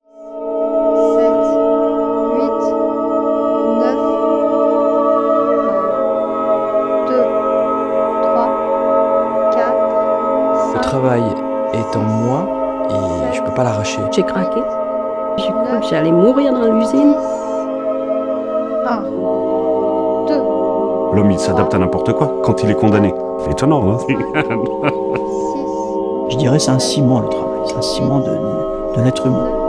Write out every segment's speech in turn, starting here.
Le travail est en moi et je peux pas l'arracher. J'ai craqué. J'ai cru que j'allais mourir dans l'usine. 1, 2. L'homme, il s'adapte à n'importe quoi quand il est condamné. C'est étonnant, non? Je dirais c'est un ciment le travail, c'est un ciment de l'être humain.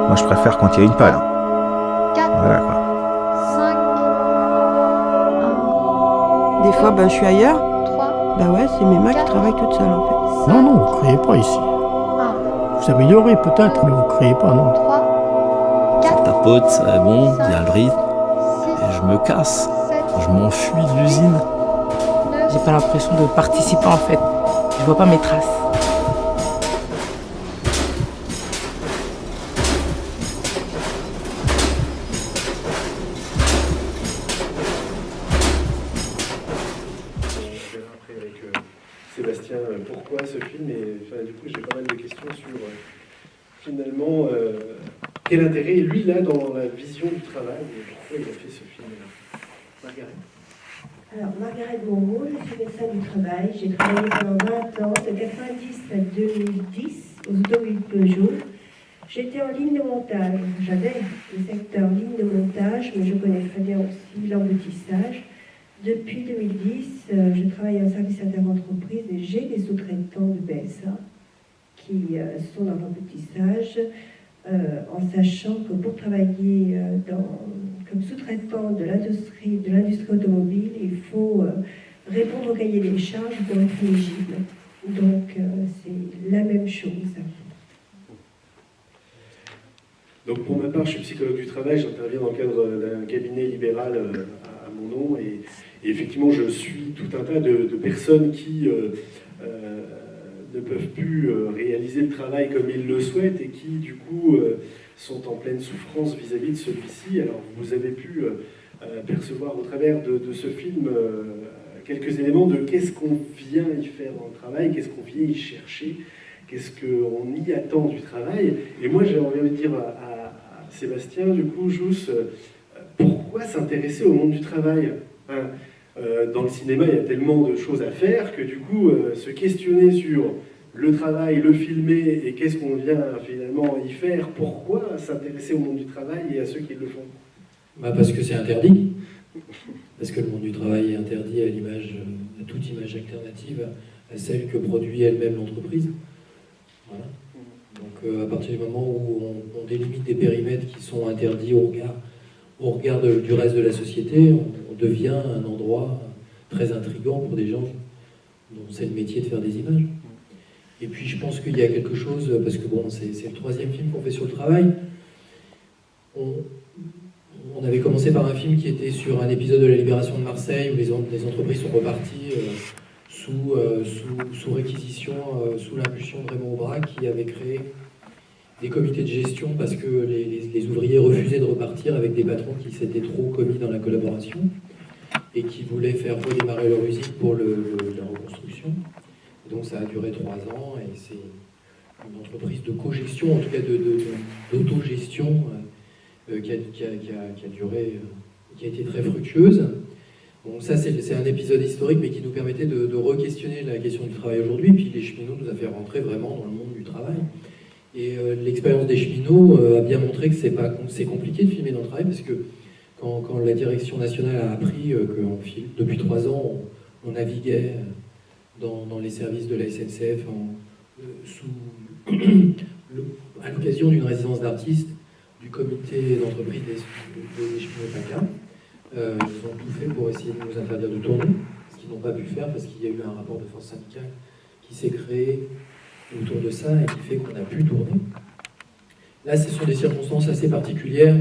Moi, je préfère quand il y a une palle. 4, Voilà, quoi. 5, Des fois, je suis ailleurs. 3, Bah ouais, c'est mes mains qui travaillent toutes seules en fait. Non, non, vous ne créez pas ici. 1, Vous améliorez peut-être, mais vous ne créez pas, non. 3, 4, Tapote, c'est bon, il y a le rythme. 6, Et je me casse. 7, Je m'enfuis de l'usine. 9, J'ai pas l'impression de participer en fait. Je vois pas mes traces. On verra après avec Sébastien pourquoi ce film, et du coup j'ai pas mal de questions sur finalement quel intérêt lui il a dans la vision du travail et pourquoi il a fait ce film-là. Margaret. Alors, Margaret Monroe, je suis médecin du travail. J'ai travaillé pendant 20 ans, de 90 à 2010, aux automobiles Peugeot. J'étais en ligne de montage. J'avais le secteur ligne de montage, mais je connais très bien aussi l'emboutissage. Depuis 2010, je travaille en service interentreprise et j'ai des sous-traitants de BSA qui sont dans l'emboutissage, en sachant que pour travailler comme sous-traitant de l'industrie automobile, il faut répondre au cahier des charges pour être éligible. Donc c'est la même chose. Donc pour ma part, je suis psychologue du travail, j'interviens dans le cadre d'un cabinet libéral à mon nom, et effectivement je suis tout un tas de personnes qui ne peuvent plus réaliser le travail comme ils le souhaitent et qui du coup sont en pleine souffrance vis-à-vis de celui-ci. Alors vous avez pu percevoir au travers de ce film quelques éléments de qu'est-ce qu'on vient y faire dans le travail, qu'est-ce qu'on vient y chercher, qu'est-ce qu'on y attend du travail. Et moi j'ai envie de dire à Sébastien, du coup, Jousse, pourquoi s'intéresser au monde du travail, hein? Dans le cinéma, il y a tellement de choses à faire que du coup, se questionner sur le travail, le filmer et qu'est-ce qu'on vient finalement y faire, pourquoi s'intéresser au monde du travail et à ceux qui le font? Parce que c'est interdit. Parce que le monde du travail est interdit à toute image alternative à celle que produit elle-même l'entreprise. Voilà. Donc à partir du moment où on délimite des périmètres qui sont interdits au regard du reste de la société, on devient un endroit très intriguant pour des gens dont c'est le métier de faire des images. Et puis je pense qu'il y a quelque chose, parce que bon, c'est le troisième film qu'on fait sur le travail. On avait commencé par un film qui était sur un épisode de la Libération de Marseille où les entreprises sont reparties sous réquisition, sous l'impulsion de Raymond Aubrac, qui avait créé des comités de gestion parce que les ouvriers refusaient de repartir avec des patrons qui s'étaient trop commis dans la collaboration et qui voulaient faire redémarrer leur usine pour la reconstruction. Et donc ça a duré 3 ans et c'est une entreprise de co-gestion, en tout cas d'autogestion, qui a duré, qui a été très fructueuse. Donc ça c'est un épisode historique mais qui nous permettait de re-questionner la question du travail aujourd'hui. Puis les cheminots nous a fait rentrer vraiment dans le monde du travail. Et l'expérience des cheminots a bien montré que c'est compliqué de filmer dans le travail parce que quand la direction nationale a appris que depuis 3 ans on naviguait dans les services de la SNCF à l'occasion d'une résidence d'artistes du comité d'entreprise des cheminots PACA, ils ont tout fait pour essayer de nous interdire de tourner, ce qu'ils n'ont pas pu faire parce qu'il y a eu un rapport de force syndicale qui s'est créé autour de ça et qui fait qu'on a pu tourner. Là, ce sont des circonstances assez particulières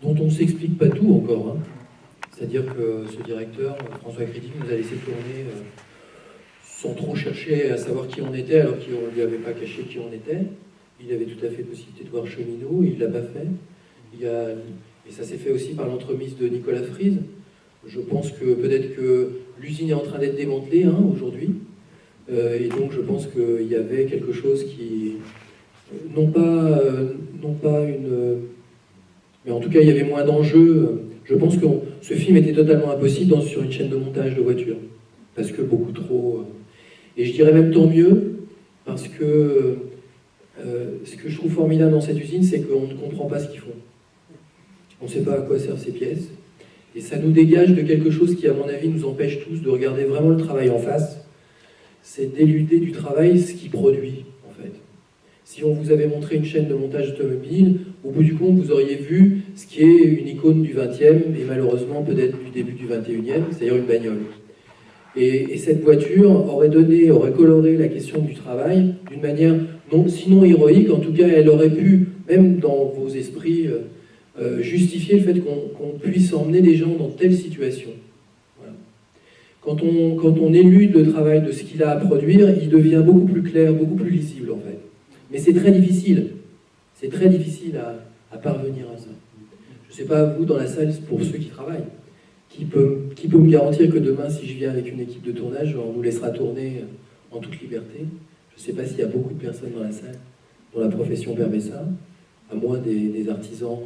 dont on ne s'explique pas tout encore. C'est-à-dire que ce directeur, François Critic, nous a laissé tourner sans trop chercher à savoir qui on était, alors qu'on ne lui avait pas caché qui on était. Il avait tout à fait possibilité de voir cheminot, il ne l'a pas fait. Et ça s'est fait aussi par l'entremise de Nicolas Frise. Je pense que peut-être que l'usine est en train d'être démantelée aujourd'hui, Et donc je pense qu'il y avait quelque chose qui... non pas une... mais en tout cas il y avait moins d'enjeux. Je pense que ce film était totalement impossible sur une chaîne de montage de voitures. Parce que beaucoup trop... Et je dirais même tant mieux, parce que ce que je trouve formidable dans cette usine, c'est qu'on ne comprend pas ce qu'ils font. On ne sait pas à quoi servent ces pièces. Et ça nous dégage de quelque chose qui, à mon avis, nous empêche tous de regarder vraiment le travail en face. C'est d'éluder du travail ce qui produit, en fait. Si on vous avait montré une chaîne de montage automobile, au bout du compte, vous auriez vu ce qui est une icône du 20e, et malheureusement peut-être du début du 21e, c'est-à-dire une bagnole. Et cette voiture aurait coloré la question du travail d'une manière, sinon héroïque, en tout cas, elle aurait pu, même dans vos esprits, justifier le fait qu'on puisse emmener des gens dans telle situation. Voilà. Quand on élude le travail de ce qu'il a à produire, il devient beaucoup plus clair, beaucoup plus lisible, en fait. Mais c'est très difficile. C'est très difficile à parvenir à ça. Je ne sais pas, vous, dans la salle, pour ceux qui travaillent, qui peut me garantir que demain, si je viens avec une équipe de tournage, on nous laissera tourner en toute liberté. Je ne sais pas s'il y a beaucoup de personnes dans la salle dont la profession permet ça, à moins des artisans.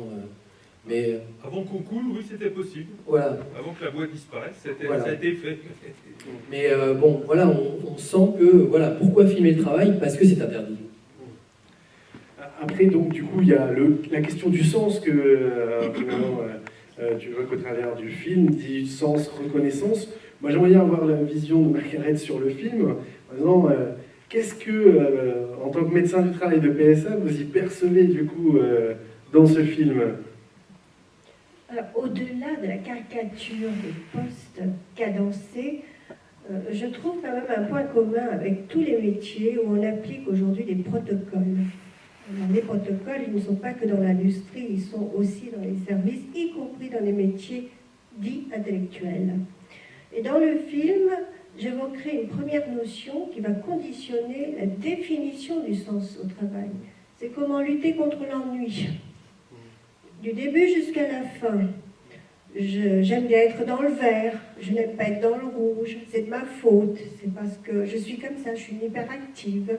Mais avant qu'on coule, oui, c'était possible. Voilà. Avant que la boîte disparaisse, voilà. Ça a été fait. Mais bon, voilà, on sent que, voilà, pourquoi filmer le travail? Parce que c'est interdit. Après, donc, du coup, il y a la question du sens que tu vois qu'au travers du film, dit sens, reconnaissance. Moi, j'aimerais bien avoir la vision de Margaret sur le film. Maintenant, qu'est-ce que, en tant que médecin du travail de PSA, vous y percevez, du coup, dans ce film? Alors, au-delà de la caricature des postes cadencés, je trouve quand même un point commun avec tous les métiers où on applique aujourd'hui des protocoles. Alors, les protocoles, ils ne sont pas que dans l'industrie, ils sont aussi dans les services, y compris dans les métiers dits intellectuels. Et dans le film, j'évoquerai une première notion qui va conditionner la définition du sens au travail. C'est comment lutter contre l'ennui. Du début jusqu'à la fin. J'aime bien être dans le vert, je n'aime pas être dans le rouge, c'est de ma faute, c'est parce que je suis comme ça, je suis une hyperactive.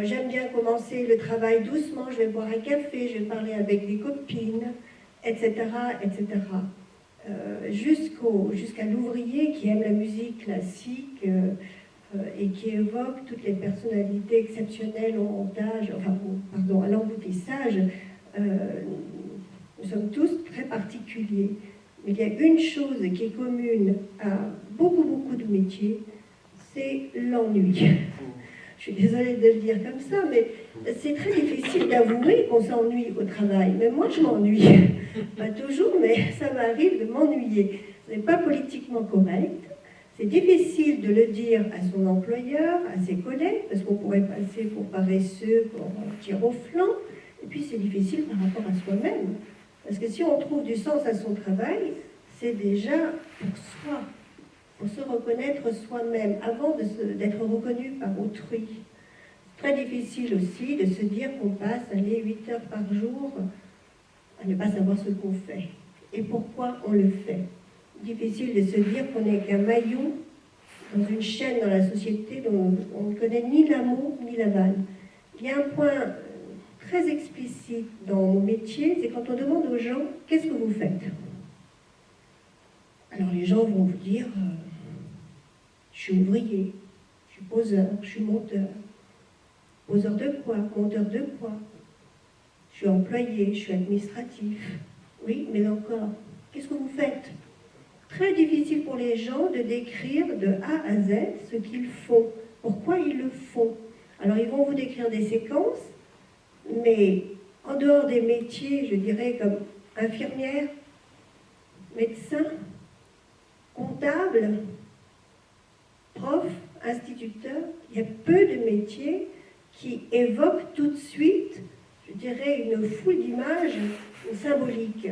J'aime bien commencer le travail doucement, je vais boire un café, je vais parler avec des copines, etc. etc. Jusqu'à l'ouvrier qui aime la musique classique et qui évoque toutes les personnalités exceptionnelles au montage, à l'emboutissage. Nous sommes tous très particuliers. Mais il y a une chose qui est commune à beaucoup de métiers, c'est l'ennui. Je suis désolée de le dire comme ça, mais c'est très difficile d'avouer qu'on s'ennuie au travail. Même moi, je m'ennuie. Pas toujours, mais ça m'arrive de m'ennuyer. Ce n'est pas politiquement correct. C'est difficile de le dire à son employeur, à ses collègues, parce qu'on pourrait passer pour paresseux, pour tirer au flanc. Et puis, c'est difficile par rapport à soi-même. Parce que si on trouve du sens à son travail, c'est déjà pour soi, pour se reconnaître soi-même, avant d'être reconnu par autrui. C'est très difficile aussi de se dire qu'on passe 8 heures par jour à ne pas savoir ce qu'on fait. Et pourquoi on le fait. Difficile de se dire qu'on n'est qu'un maillon dans une chaîne dans la société dont on ne connaît ni l'amour ni l'aval. Il y a un point très explicite dans nos métiers, c'est quand on demande aux gens « Qu'est-ce que vous faites ?» Alors les gens vont vous dire « Je suis ouvrier, je suis poseur, je suis monteur. » Poseur de quoi? Monteur de quoi? Je suis employé, je suis administratif. Oui, mais encore, qu'est-ce que vous faites? Très difficile pour les gens de décrire de A à Z ce qu'ils font. Pourquoi ils le font? Alors ils vont vous décrire des séquences, mais en dehors des métiers, je dirais comme infirmière, médecin, comptable, prof, instituteur, il y a peu de métiers qui évoquent tout de suite, je dirais, une foule d'images symboliques.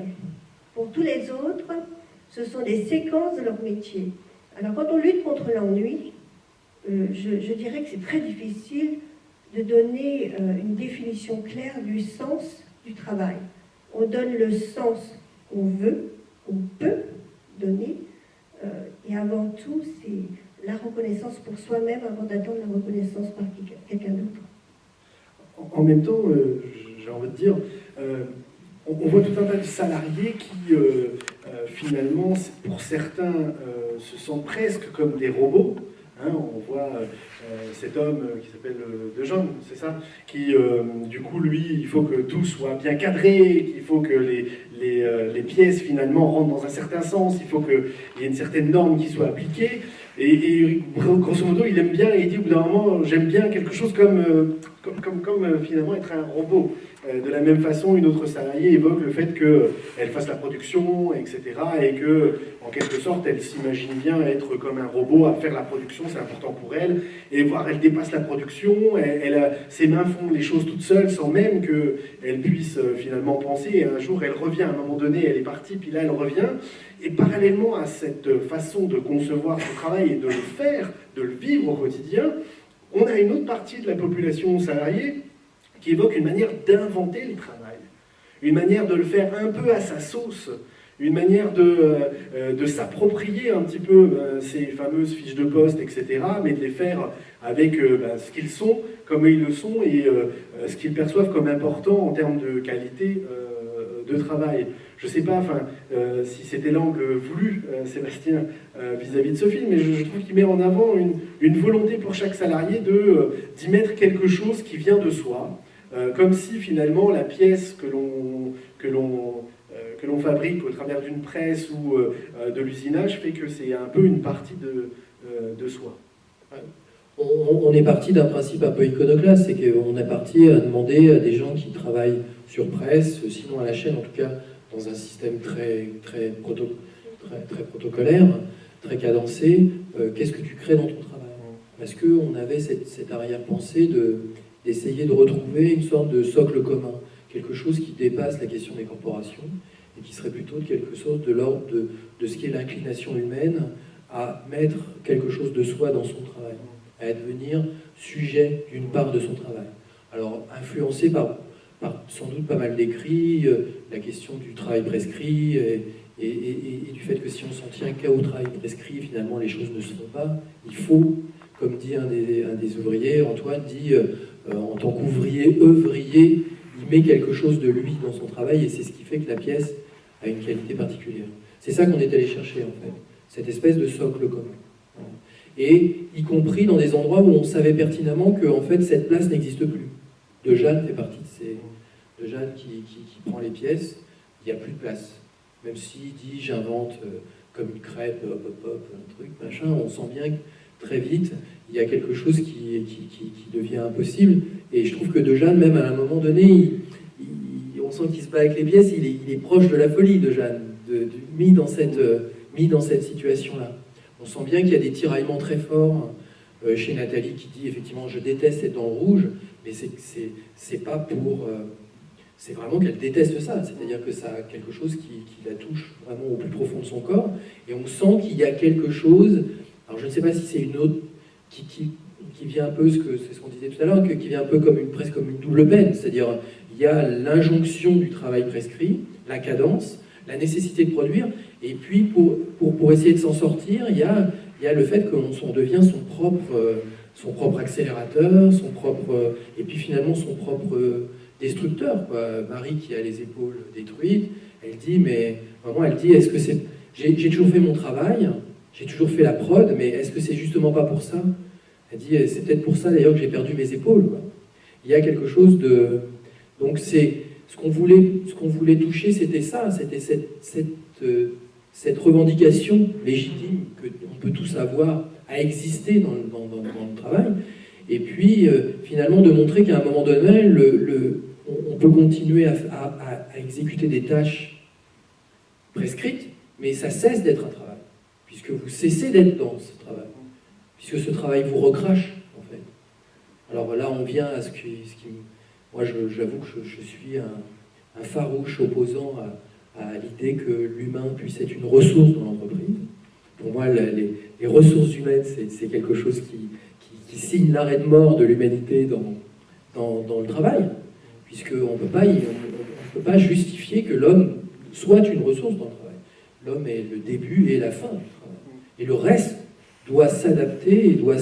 Pour tous les autres, ce sont des séquences de leur métier. Alors quand on lutte contre l'ennui, je dirais que c'est très difficile de donner une définition claire du sens du travail. On donne le sens qu'on veut, qu'on peut donner, et avant tout, c'est la reconnaissance pour soi-même avant d'attendre la reconnaissance par quelqu'un d'autre. En même temps, j'ai envie de dire, on voit tout un tas de salariés qui, finalement, pour certains, se sentent presque comme des robots. Hein, on voit cet homme qui s'appelle De Jong, c'est ça, qui, du coup, lui, il faut que tout soit bien cadré, qu'il faut que les pièces, finalement, rentrent dans un certain sens, il faut qu'il y ait une certaine norme qui soit appliquée. Et grosso modo, il aime bien, et il dit au bout d'un moment, j'aime bien quelque chose comme finalement être un robot. De la même façon, une autre salariée évoque le fait qu'elle fasse la production, etc. Et que, en quelque sorte, elle s'imagine bien être comme un robot à faire la production, c'est important pour elle. Et voir, elle dépasse la production, ses mains font les choses toutes seules sans même qu'elle puisse finalement penser. Et un jour, elle revient, à un moment donné, elle est partie, puis là, elle revient. Et parallèlement à cette façon de concevoir son travail et de le faire, de le vivre au quotidien, on a une autre partie de la population salariée qui évoque une manière d'inventer le travail, une manière de le faire un peu à sa sauce, une manière de s'approprier un petit peu ces fameuses fiches de poste, etc., mais de les faire avec ce qu'ils sont, comme ils le sont, et ce qu'ils perçoivent comme important en termes de qualité de travail. Je ne sais pas si c'était l'angle voulu, Sébastien, vis-à-vis de ce film, mais je trouve qu'il met en avant une volonté pour chaque salarié d'y mettre quelque chose qui vient de soi, comme si finalement la pièce que l'on fabrique au travers d'une presse ou de l'usinage fait que c'est un peu une partie de soi. On est parti d'un principe un peu iconoclaste, c'est qu'on est parti à demander à des gens qui travaillent sur presse, sinon à la chaîne en tout cas, dans un système très protocolaire, très cadencé, qu'est-ce que tu crées dans ton travail? Parce qu'on avait cette arrière-pensée d'essayer de retrouver une sorte de socle commun, quelque chose qui dépasse la question des corporations et qui serait plutôt quelque chose de l'ordre de ce qui est l'inclination humaine à mettre quelque chose de soi dans son travail, à devenir sujet d'une part de son travail. Alors influencé par sans doute pas mal d'écrits, la question du travail prescrit et du fait que si on s'en tient qu'au travail prescrit, finalement les choses ne se font pas. Il faut, comme dit un des ouvriers, Antoine dit en tant qu'ouvrier, œuvrier, il met quelque chose de lui dans son travail et c'est ce qui fait que la pièce a une qualité particulière. C'est ça qu'on est allé chercher en fait, cette espèce de socle commun. Et y compris dans des endroits où on savait pertinemment que en fait cette place n'existe plus. De Jeanne fait partie de Jeanne qui prend les pièces, il n'y a plus de place. Même s'il dit j'invente comme une crêpe, hop, un truc, machin, on sent bien que très vite, il y a quelque chose qui devient impossible. Et je trouve que De Jeanne, même à un moment donné, on sent qu'il se bat avec les pièces, il est proche de la folie, De Jeanne, mis dans cette situation-là. On sent bien qu'il y a des tiraillements très forts chez Nathalie qui dit effectivement je déteste être dans le rouge, mais c'est pas pour... c'est vraiment qu'elle déteste ça, c'est-à-dire que ça a quelque chose qui la touche vraiment au plus profond de son corps, et on sent qu'il y a quelque chose, alors je ne sais pas si c'est une autre, qui vient un peu, c'est ce qu'on disait tout à l'heure, qui vient un peu presque comme une double peine, c'est-à-dire il y a l'injonction du travail prescrit, la cadence, la nécessité de produire, et puis pour essayer de s'en sortir, il y a le fait qu'on devient son propre accélérateur, et puis finalement son propre destructeur, quoi. Marie qui a les épaules détruites, elle dit, est-ce que c'est... J'ai toujours fait mon travail, j'ai toujours fait la prod, mais est-ce que c'est justement pas pour ça? Elle dit, c'est peut-être pour ça d'ailleurs que j'ai perdu mes épaules, quoi. Il y a quelque chose de... Donc c'est... Ce qu'on voulait toucher, c'était ça, c'était cette revendication légitime qu'on peut tous avoir à exister dans le travail, et puis finalement de montrer qu'à un moment donné, on peut continuer à exécuter des tâches prescrites, mais ça cesse d'être un travail, puisque vous cessez d'être dans ce travail, puisque ce travail vous recrache, en fait. Alors là, on vient à ce qui moi, j'avoue que je suis un farouche opposant à l'idée que l'humain puisse être une ressource dans l'entreprise. Pour moi, les ressources humaines, c'est quelque chose qui signe l'arrêt de mort de l'humanité dans le travail, puisqu'on ne peut pas justifier que l'homme soit une ressource dans le travail. L'homme est le début et la fin du travail. Et le reste doit s'adapter et doit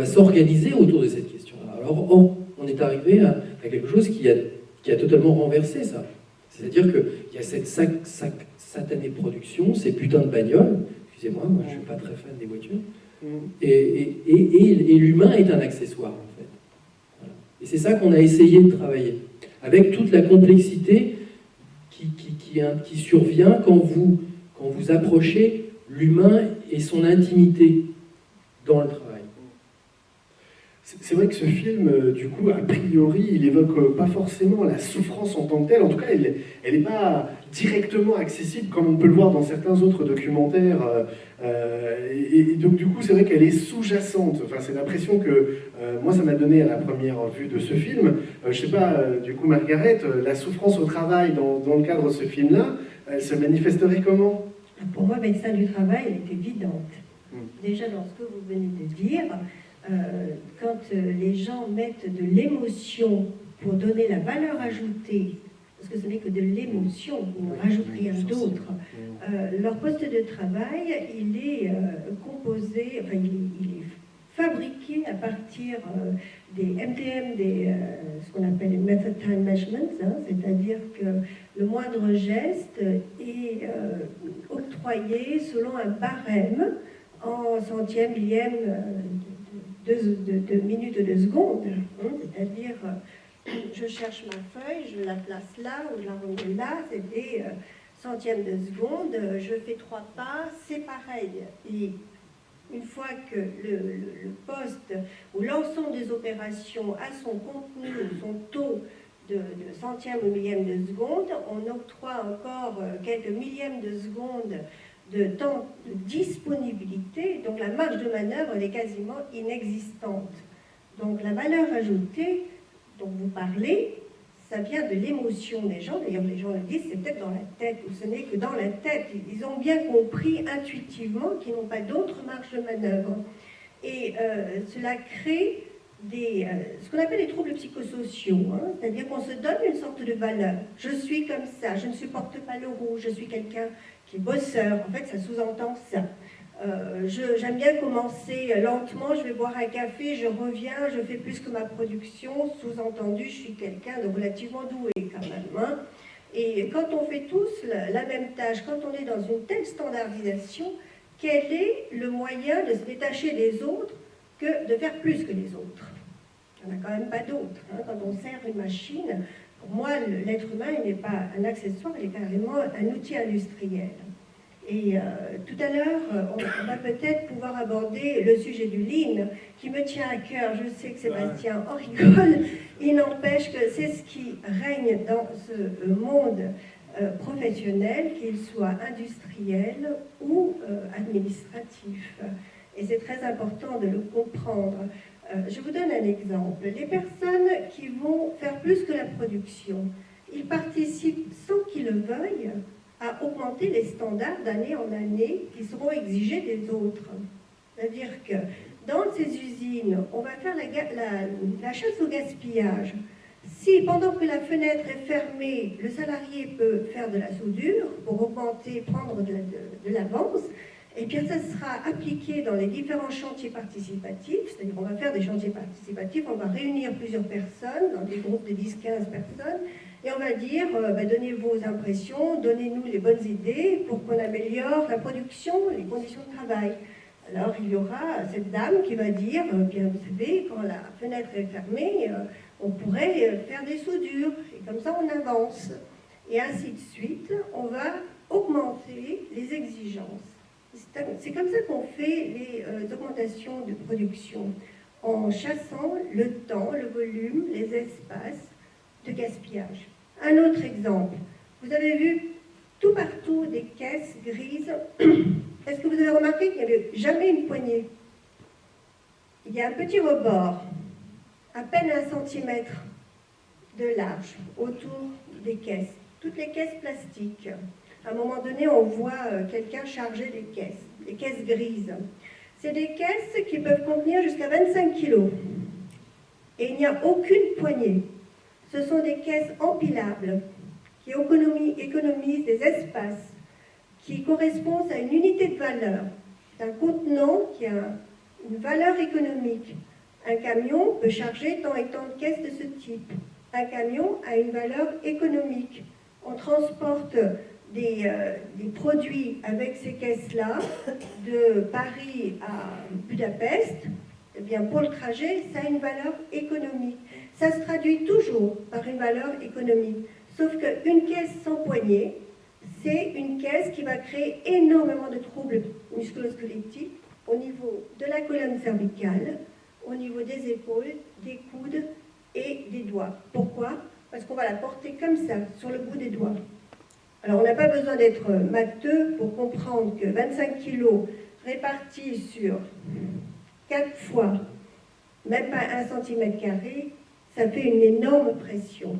s'organiser autour de cette question-là. Alors, on est arrivé à quelque chose qui a totalement renversé ça. C'est-à-dire qu'il y a cette satanée production, ces putains de bagnoles, excusez-moi, moi je ne suis pas très fan des voitures, et l'humain est un accessoire, en fait. Voilà. Et c'est ça qu'on a essayé de travailler, avec toute la complexité qui survient quand vous approchez l'humain et son intimité dans le travail. C'est vrai que ce film, du coup, a priori, il évoque pas forcément la souffrance en tant que telle. En tout cas, elle n'est pas directement accessible comme on peut le voir dans certains autres documentaires. Et donc, du coup, c'est vrai qu'elle est sous-jacente. Enfin, c'est l'impression que moi, ça m'a donné à la première vue de ce film. Je sais pas, du coup, Margaret, la souffrance au travail dans le cadre de ce film-là, elle se manifesterait comment? Pour moi, médecin du travail, elle est évidente. Déjà, dans ce que vous venez de dire, quand les gens mettent de l'émotion pour donner la valeur ajoutée, parce que ce n'est que de l'émotion, ils ne rajoutent rien d'autre, leur poste de travail, il est composé, enfin il est fabriqué à partir des MTM, ce qu'on appelle les Method Time Measurements, c'est-à-dire que le moindre geste est octroyé selon un barème en centième, millième de minute de seconde, c'est-à-dire je cherche ma feuille, je la place là ou je la remets là, c'est des centièmes de seconde, je fais 3 pas, c'est pareil. Et une fois que le poste ou l'ensemble des opérations a son contenu ou son taux de centième ou millième de seconde, on octroie encore quelques millièmes de seconde de temps de disponibilité, donc la marge de manœuvre elle est quasiment inexistante. Donc la valeur ajoutée dont vous parlez, ça vient de l'émotion des gens. D'ailleurs, les gens le disent, c'est peut-être dans la tête, ou ce n'est que dans la tête. Ils ont bien compris intuitivement qu'ils n'ont pas d'autre marge de manœuvre. Et cela crée ce qu'on appelle les troubles psychosociaux, c'est-à-dire qu'on se donne une sorte de valeur. Je suis comme ça, je ne supporte pas le rouge, je suis quelqu'un qui est bosseur. En fait, ça sous-entend ça. J'aime bien commencer lentement, je vais boire un café, je reviens, je fais plus que ma production, sous-entendu, je suis quelqu'un de relativement doué quand même. Et quand on fait tous la même tâche, quand on est dans une telle standardisation, quel est le moyen de se détacher des autres que de faire plus que les autres? Il n'y en a quand même pas d'autres. Quand on sert une machine, pour moi, l'être humain n'est pas un accessoire, il est carrément un outil industriel. Et tout à l'heure, on va peut-être pouvoir aborder le sujet du lean, qui me tient à cœur. Je sais que Sébastien en rigole. Il n'empêche que c'est ce qui règne dans ce monde professionnel, qu'il soit industriel ou administratif. Et c'est très important de le comprendre. Je vous donne un exemple. Les personnes qui vont faire plus que la production, ils participent sans qu'ils le veuillent à augmenter les standards d'année en année qui seront exigés des autres. C'est-à-dire que dans ces usines, on va faire la chasse au gaspillage. Si pendant que la fenêtre est fermée, le salarié peut faire de la soudure pour augmenter, prendre de l'avance, eh bien ça sera appliqué dans les différents chantiers participatifs, c'est-à-dire on va faire des chantiers participatifs, on va réunir plusieurs personnes, dans des groupes de 10-15 personnes, et on va dire, donnez vos impressions, donnez-nous les bonnes idées pour qu'on améliore la production, les conditions de travail. Alors il y aura cette dame qui va dire, bien vous savez, quand la fenêtre est fermée, on pourrait faire des soudures, et comme ça on avance. Et ainsi de suite, on va augmenter les exigences. C'est comme ça qu'on fait les augmentations de production, en chassant le temps, le volume, les espaces de gaspillage. Un autre exemple, vous avez vu tout partout des caisses grises. Est-ce que vous avez remarqué qu'il n'y avait jamais une poignée? Il y a un petit rebord, à peine 1 centimètre de large, autour des caisses. Toutes les caisses plastiques. À un moment donné, on voit quelqu'un charger les caisses grises. C'est des caisses qui peuvent contenir jusqu'à 25 kg. Et il n'y a aucune poignée. Ce sont des caisses empilables qui économisent des espaces qui correspondent à une unité de valeur. C'est un contenant qui a une valeur économique. Un camion peut charger tant et tant de caisses de ce type. Un camion a une valeur économique. On transporte des produits avec ces caisses-là de Paris à Budapest. Eh bien, pour le trajet, ça a une valeur économique. Ça se traduit toujours par une valeur économique. Sauf qu'une caisse sans poignée, c'est une caisse qui va créer énormément de troubles musculo-squelettiques au niveau de la colonne cervicale, au niveau des épaules, des coudes et des doigts. Pourquoi? Parce qu'on va la porter comme ça, sur le bout des doigts. Alors, on n'a pas besoin d'être matheux pour comprendre que 25 kg répartis sur 4 fois, même pas 1 cm², ça fait une énorme pression.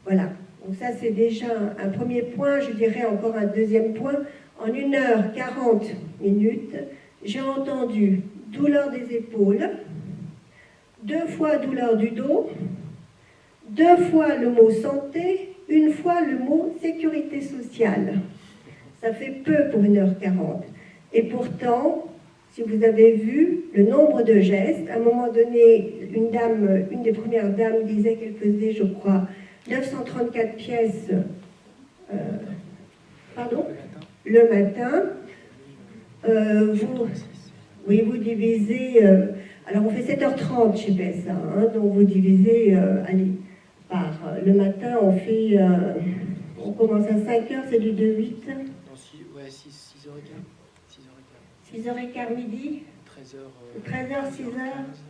Voilà. Donc ça, c'est déjà un premier point. Je dirais encore un deuxième point. En 1h40, j'ai entendu douleur des épaules, 2 fois douleur du dos, 2 fois le mot santé, 1 fois le mot sécurité sociale. Ça fait peu pour 1h40. Et pourtant, si vous avez vu le nombre de gestes, à un moment donné, une des premières dames disait qu'elle faisait, je crois, 934 pièces le matin. Vous divisez... alors, on fait 7h30 chez PSA, donc vous divisez par le matin, on commence à 5h, c'est du 2-8. Non, 6h15. 6h15 midi 13h, 6h.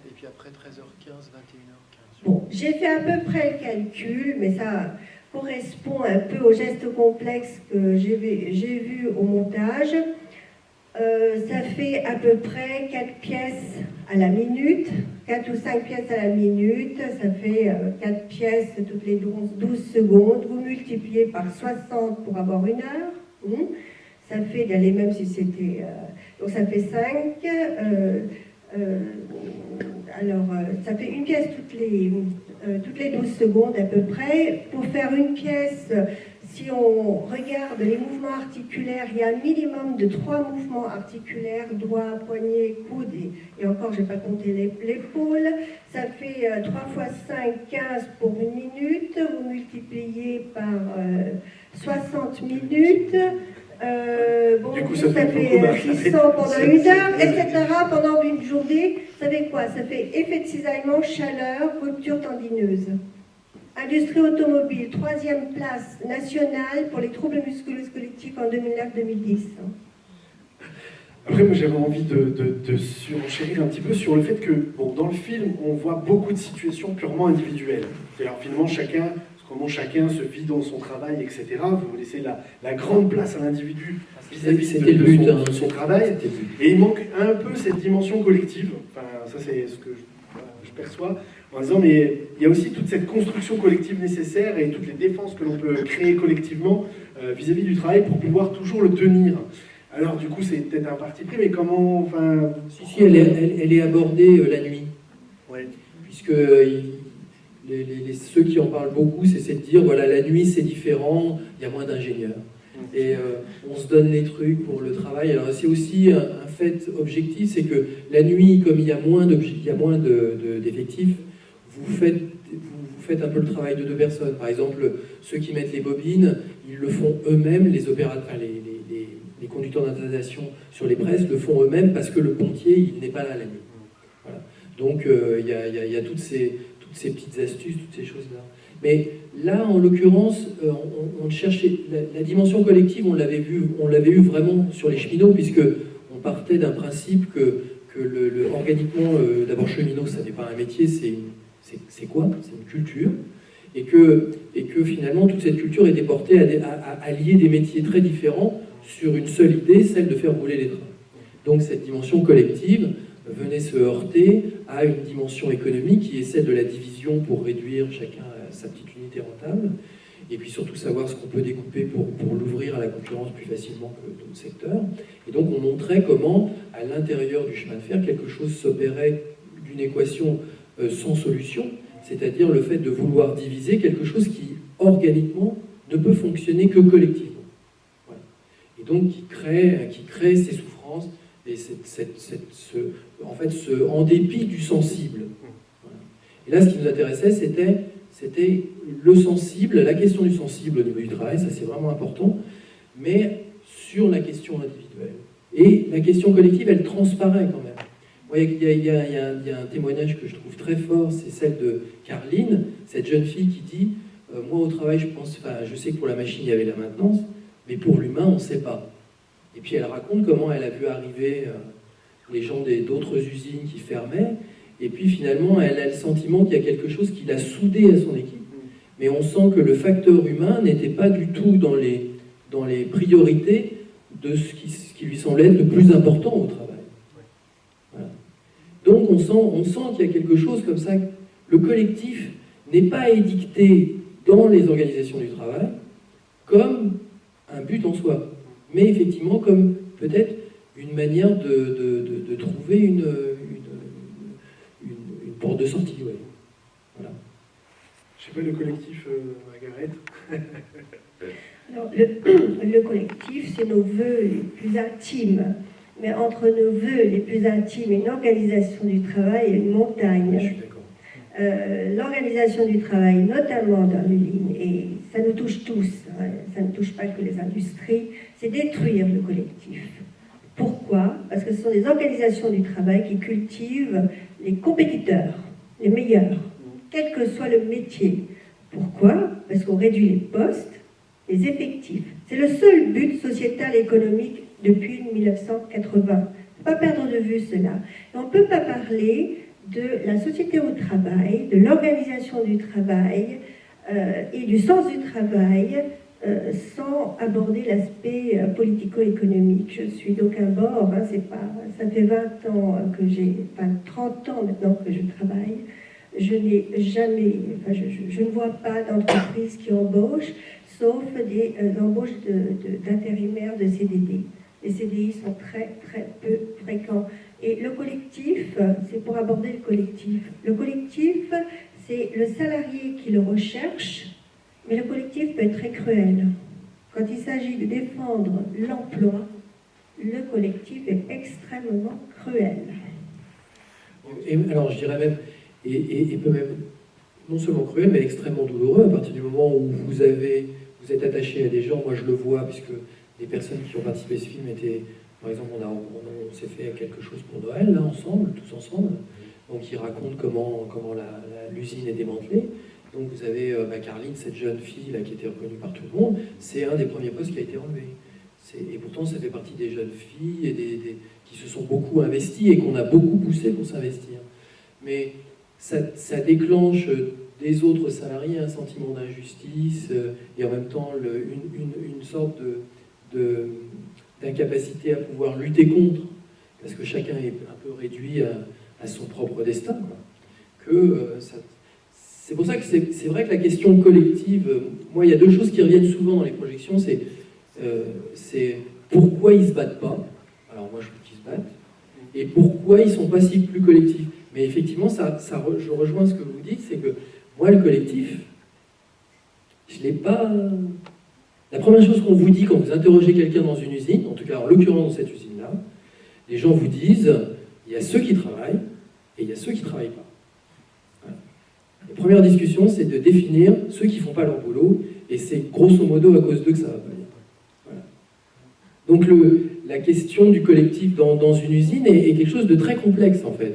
Et puis après 13h15, 21h15. Bon, j'ai fait à peu près le calcul, mais ça correspond un peu au geste complexe que j'ai vu au montage. Ça fait à peu près 4 pièces à la minute, 4 ou 5 pièces à la minute, ça fait 4 pièces toutes les 12 secondes. Vous multipliez par 60 pour avoir 1 heure. Ça fait d'aller, même si c'était... donc ça fait 5. Ça fait 1 pièce toutes les 12 secondes à peu près. Pour faire 1 pièce, si on regarde les mouvements articulaires, il y a un minimum de 3 mouvements articulaires, doigts, poignets, coudes, et encore, je n'ai pas compté l'épaule. Ça fait 3 fois 5, 15 pour 1 minute. Vous multipliez par 60 minutes. Du coup, ça fait fait 600 pendant 1 heure, etc. Pendant une journée, ça fait quoi? Ça fait effet de cisaillement, chaleur, rupture tendineuse. Industrie automobile, 3e place nationale pour les troubles musculo-squelettiques en 2009-2010. Après, moi, j'avais envie de surenchérir un petit peu sur le fait que, dans le film, on voit beaucoup de situations purement individuelles. C'est-à-dire, finalement, comment chacun se vit dans son travail, etc. Vous laissez la grande place à l'individu vis-à-vis de son travail. Et il manque un peu cette dimension collective. Enfin, ça, c'est ce que je perçois. En disant, mais il y a aussi toute cette construction collective nécessaire et toutes les défenses que l'on peut créer collectivement vis-à-vis du travail pour pouvoir toujours le tenir. Alors, du coup, c'est peut-être un parti pris, mais comment... Enfin... Si, elle est abordée la nuit. Ouais. Puisque ceux qui en parlent beaucoup, c'est de dire, voilà, la nuit, c'est différent, il y a moins d'ingénieurs. Et on se donne les trucs pour le travail. Alors, c'est aussi un fait objectif, c'est que la nuit, comme il y a moins d'effectifs, vous faites un peu le travail de 2 personnes. Par exemple, ceux qui mettent les bobines, ils le font eux-mêmes, les conducteurs d'installation sur les presses le font eux-mêmes parce que le pontier, il n'est pas là la nuit. Voilà. Donc, il y a toutes ces petites astuces, toutes ces choses-là. Mais là, en l'occurrence, on cherchait la dimension collective, on l'avait eu vraiment sur les cheminots, puisque on partait d'un principe que organiquement, d'abord cheminot, ça n'est pas un métier, c'est quoi? C'est une culture. Et que finalement, toute cette culture était portée à lier des métiers très différents sur une seule idée, celle de faire rouler les trains. Donc cette dimension collective venait se heurter à une dimension économique qui est celle de la division pour réduire chacun à sa petite unité rentable, et puis surtout savoir ce qu'on peut découper pour l'ouvrir à la concurrence plus facilement que d'autres secteurs. Et donc on montrait comment, à l'intérieur du chemin de fer, quelque chose s'opérait d'une équation sans solution, c'est-à-dire le fait de vouloir diviser quelque chose qui, organiquement, ne peut fonctionner que collectivement. Voilà. Et donc qui crée ces souffrances Et en dépit du sensible. Voilà. Et là, ce qui nous intéressait, c'était le sensible, la question du sensible au niveau du travail, ça c'est vraiment important, mais sur la question individuelle. Et la question collective, elle transparaît quand même. Il y a un témoignage que je trouve très fort, c'est celle de Caroline, cette jeune fille qui dit moi au travail, je sais que pour la machine il y avait la maintenance, mais pour l'humain on ne sait pas. Et puis elle raconte comment elle a vu arriver les gens d'autres usines qui fermaient, et puis finalement elle a le sentiment qu'il y a quelque chose qui l'a soudée à son équipe. Mais on sent que le facteur humain n'était pas du tout dans les priorités de ce qui lui semblait être le plus important au travail. Voilà. Donc on sent qu'il y a quelque chose comme ça. Le collectif n'est pas édicté dans les organisations du travail comme un but en soi, mais effectivement comme peut-être une manière de trouver une porte de sortie. Ouais. Voilà. Je sais pas, le collectif, Margaret. Alors, le collectif, c'est nos vœux les plus intimes. Mais entre nos vœux les plus intimes et une organisation du travail, il y a une montagne. Je suis d'accord. L'organisation du travail, notamment dans l'usine, et ça nous touche tous, hein, ça ne touche pas que les industries, c'est détruire le collectif. Pourquoi? Parce que ce sont des organisations du travail qui cultivent les compétiteurs, les meilleurs, quel que soit le métier. Pourquoi? Parce qu'on réduit les postes, les effectifs. C'est le seul but sociétal et économique depuis 1980. Il ne faut pas perdre de vue cela. Et on ne peut pas parler de la société au travail, de l'organisation du travail et du sens du travail sans aborder l'aspect politico-économique. Je suis d'aucun bord, hein, ça fait 20 ans que j'ai, 30 ans maintenant que je travaille. Je n'ai jamais, je ne vois pas d'entreprise qui embauche, sauf des embauches d'intérimaires de CDD. Les CDI sont très très peu fréquents. Et le collectif, c'est pour aborder le collectif. Le collectif, c'est le salarié qui le recherche, mais le collectif peut être très cruel. Quand il s'agit de défendre l'emploi, le collectif est extrêmement cruel. Et alors je dirais même, et peut même non seulement cruel, mais extrêmement douloureux à partir du moment où vous êtes attaché à des gens. Moi je le vois, puisque les personnes qui ont participé à ce film étaient, par exemple, on s'est fait quelque chose pour Noël, là, ensemble, tous ensemble. Donc ils racontent comment l'usine est démantelée. Donc vous avez Caroline, cette jeune fille là, qui était reconnue par tout le monde, c'est un des premiers postes qui a été enlevé. Et pourtant ça fait partie des jeunes filles et qui se sont beaucoup investies et qu'on a beaucoup poussé pour s'investir. Mais ça déclenche des autres salariés un sentiment d'injustice et en même temps une sorte d'incapacité à pouvoir lutter contre, parce que chacun est un peu réduit à son propre destin. C'est pour ça que c'est vrai que la question collective, moi il y a deux choses qui reviennent souvent dans les projections, c'est pourquoi ils ne se battent pas, alors moi je trouve qu'ils se battent, et pourquoi ils ne sont pas si plus collectifs. Mais effectivement, je rejoins ce que vous dites, c'est que moi le collectif, je ne l'ai pas... La première chose qu'on vous dit quand vous interrogez quelqu'un dans une usine, en tout cas en l'occurrence dans cette usine-là, les gens vous disent, il y a ceux qui travaillent et il y a ceux qui ne travaillent pas. Voilà. La première discussion, c'est de définir ceux qui ne font pas leur boulot, et c'est grosso modo à cause d'eux que ça va pas bien. Voilà. Donc la question du collectif dans une usine est quelque chose de très complexe en fait.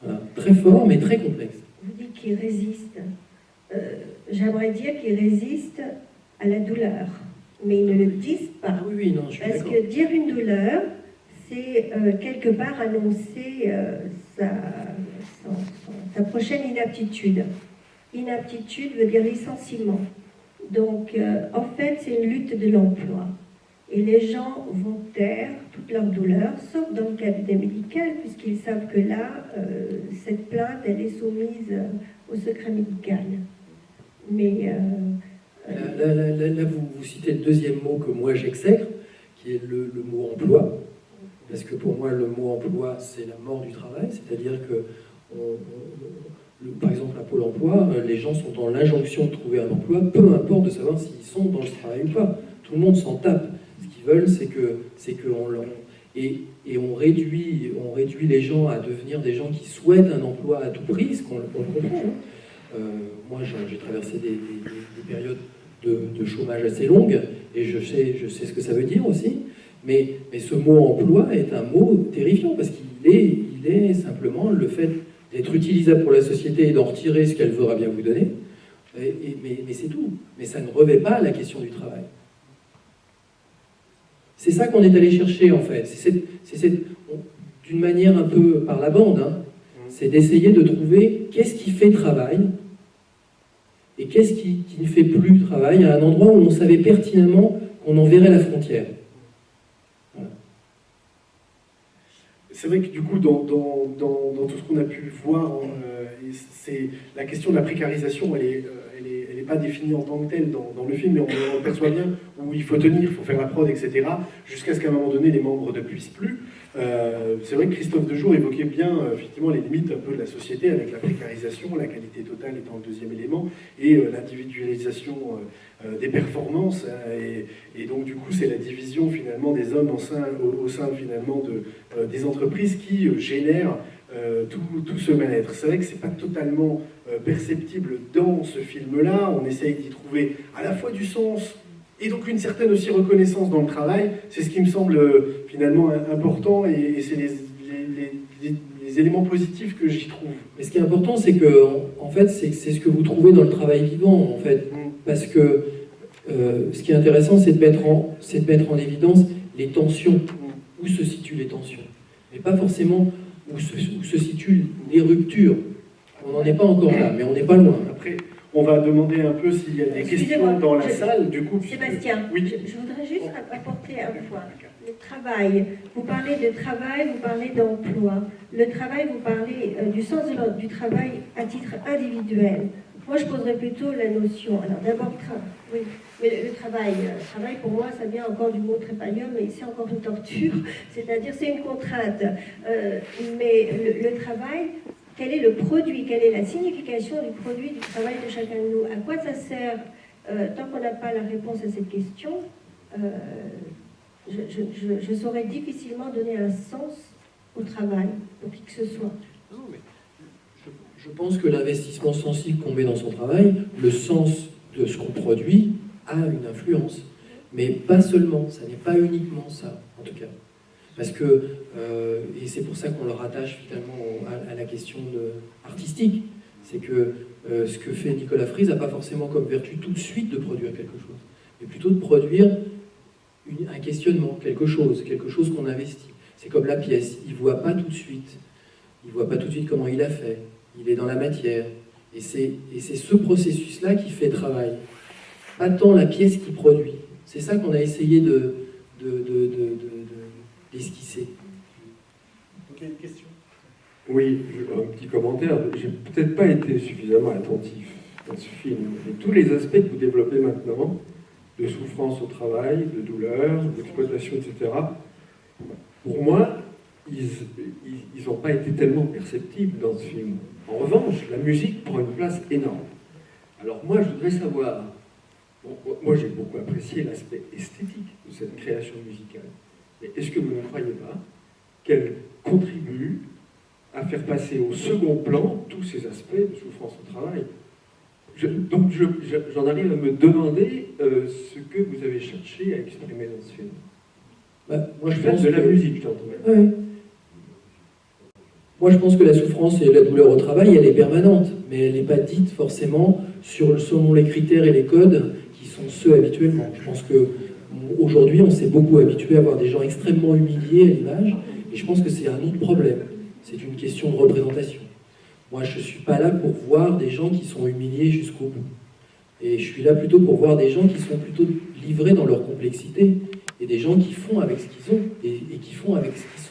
Voilà. Très fort, mais très complexe. Vous dites qu'ils résistent. J'aimerais dire qu'ils résistent à la douleur, mais ils ne le disent pas. Oui, non, je suis parce que dire une douleur, c'est quelque part annoncer sa prochaine inaptitude. Inaptitude veut dire licenciement. Donc, en fait, c'est une lutte de l'emploi. Et les gens vont taire toute leur douleur, sauf dans le cabinet médical, puisqu'ils savent que là, cette plainte, elle est soumise au secret médical. Mais... Là, vous citez le deuxième mot que moi j'exècre, qui est le mot emploi. Parce que pour moi, le mot emploi, c'est la mort du travail. C'est-à-dire que, par exemple, à Pôle emploi, les gens sont dans l'injonction de trouver un emploi, peu importe de savoir s'ils sont dans le travail ou pas. Tout le monde s'en tape. Ce qu'ils veulent, c'est que Et on réduit les gens à devenir des gens qui souhaitent un emploi à tout prix, ce qu'on le comprend. Moi, j'ai traversé des périodes de chômage assez longues, et je sais ce que ça veut dire aussi. Mais ce mot emploi est un mot terrifiant, parce qu'il est simplement le fait d'être utilisable pour la société et d'en retirer ce qu'elle voudra bien vous donner. Mais c'est tout. Mais ça ne revêt pas la question du travail. C'est ça qu'on est allé chercher, en fait. D'une manière un peu par la bande, hein, c'est d'essayer de trouver qu'est-ce qui fait travail et qu'est-ce qui ne fait plus travail à un endroit où on savait pertinemment qu'on en verrait la frontière. Voilà. C'est vrai que du coup, dans tout ce qu'on a pu voir, c'est la question de la précarisation, elle est pas définie en tant que telle dans le film, mais on perçoit bien où il faut tenir, il faut faire la prod, etc., jusqu'à ce qu'à un moment donné, les membres ne puissent plus. C'est vrai que Christophe Dejour évoquait bien effectivement les limites un peu de la société avec la précarisation, la qualité totale étant le deuxième élément, et l'individualisation des performances, et donc du coup c'est la division finalement des hommes au sein finalement des entreprises qui génèrent tout ce mal-être. C'est vrai que c'est pas totalement perceptible dans ce film-là. On essaye d'y trouver à la fois du sens et donc une certaine aussi reconnaissance dans le travail. C'est ce qui me semble finalement important, et c'est les éléments positifs que j'y trouve. Mais ce qui est important, c'est que en fait, c'est ce que vous trouvez dans le travail vivant, en fait, parce que ce qui est intéressant, c'est de mettre en évidence les tensions, où se situent les tensions, mais pas forcément où se situent les ruptures. On n'en est pas encore là, mais on n'est pas loin. Après, on va demander un peu s'il y a des questions dans la salle, du coup. Sébastien, oui. Je voudrais juste apporter un point. Le travail, vous parlez de travail, vous parlez d'emploi. Le travail, vous parlez du sens du travail à titre individuel. Moi, je poserais plutôt la notion. Alors d'abord, oui, mais le travail pour moi, ça vient encore du mot trépagnol, mais c'est encore une torture, c'est-à-dire c'est une contrainte. Mais le travail, quel est le produit, quelle est la signification du produit du travail de chacun de nous? À quoi ça sert? Tant qu'on n'a pas la réponse à cette question, je saurais difficilement donner un sens au travail, pour qui que ce soit. Je pense que l'investissement sensible qu'on met dans son travail, le sens de ce qu'on produit, a une influence. Mais pas seulement, ça n'est pas uniquement ça, en tout cas. Parce que, et c'est pour ça qu'on le rattache finalement à la question artistique, c'est que ce que fait Nicolas Fries n'a pas forcément comme vertu tout de suite de produire quelque chose, mais plutôt de produire un questionnement, quelque chose qu'on investit. C'est comme la pièce, il ne voit pas tout de suite comment il a fait, il est dans la matière, et c'est ce processus-là qui fait travail, pas tant la pièce qui produit. C'est ça qu'on a essayé d'esquisser. Ok, une question? Oui, un petit commentaire. J'ai peut-être pas été suffisamment attentif dans ce film. Et tous les aspects que vous développez maintenant, de souffrance au travail, de douleur, d'exploitation, etc., pour moi, ils n'ont pas été tellement perceptibles dans ce film. En revanche, la musique prend une place énorme. Alors moi, je voudrais savoir, moi j'ai beaucoup apprécié l'aspect esthétique de cette création musicale. Mais est-ce que vous ne croyez pas qu'elle contribue à faire passer au second plan tous ces aspects de souffrance au travail? Donc j'en arrive à me demander ce que vous avez cherché à exprimer dans ce film. Moi, je pense de la musique, je t'entends. Ouais. Moi, je pense que la souffrance et la douleur au travail, elle est permanente, mais elle n'est pas dite forcément selon les critères et les codes qui sont ceux habituellement. Je pense qu'aujourd'hui, on s'est beaucoup habitué à voir des gens extrêmement humiliés à l'image, et je pense que c'est un autre problème. C'est une question de représentation. Moi, je ne suis pas là pour voir des gens qui sont humiliés jusqu'au bout. Et je suis là plutôt pour voir des gens qui sont plutôt livrés dans leur complexité, et des gens qui font avec ce qu'ils ont, et qui font avec ce qu'ils sont.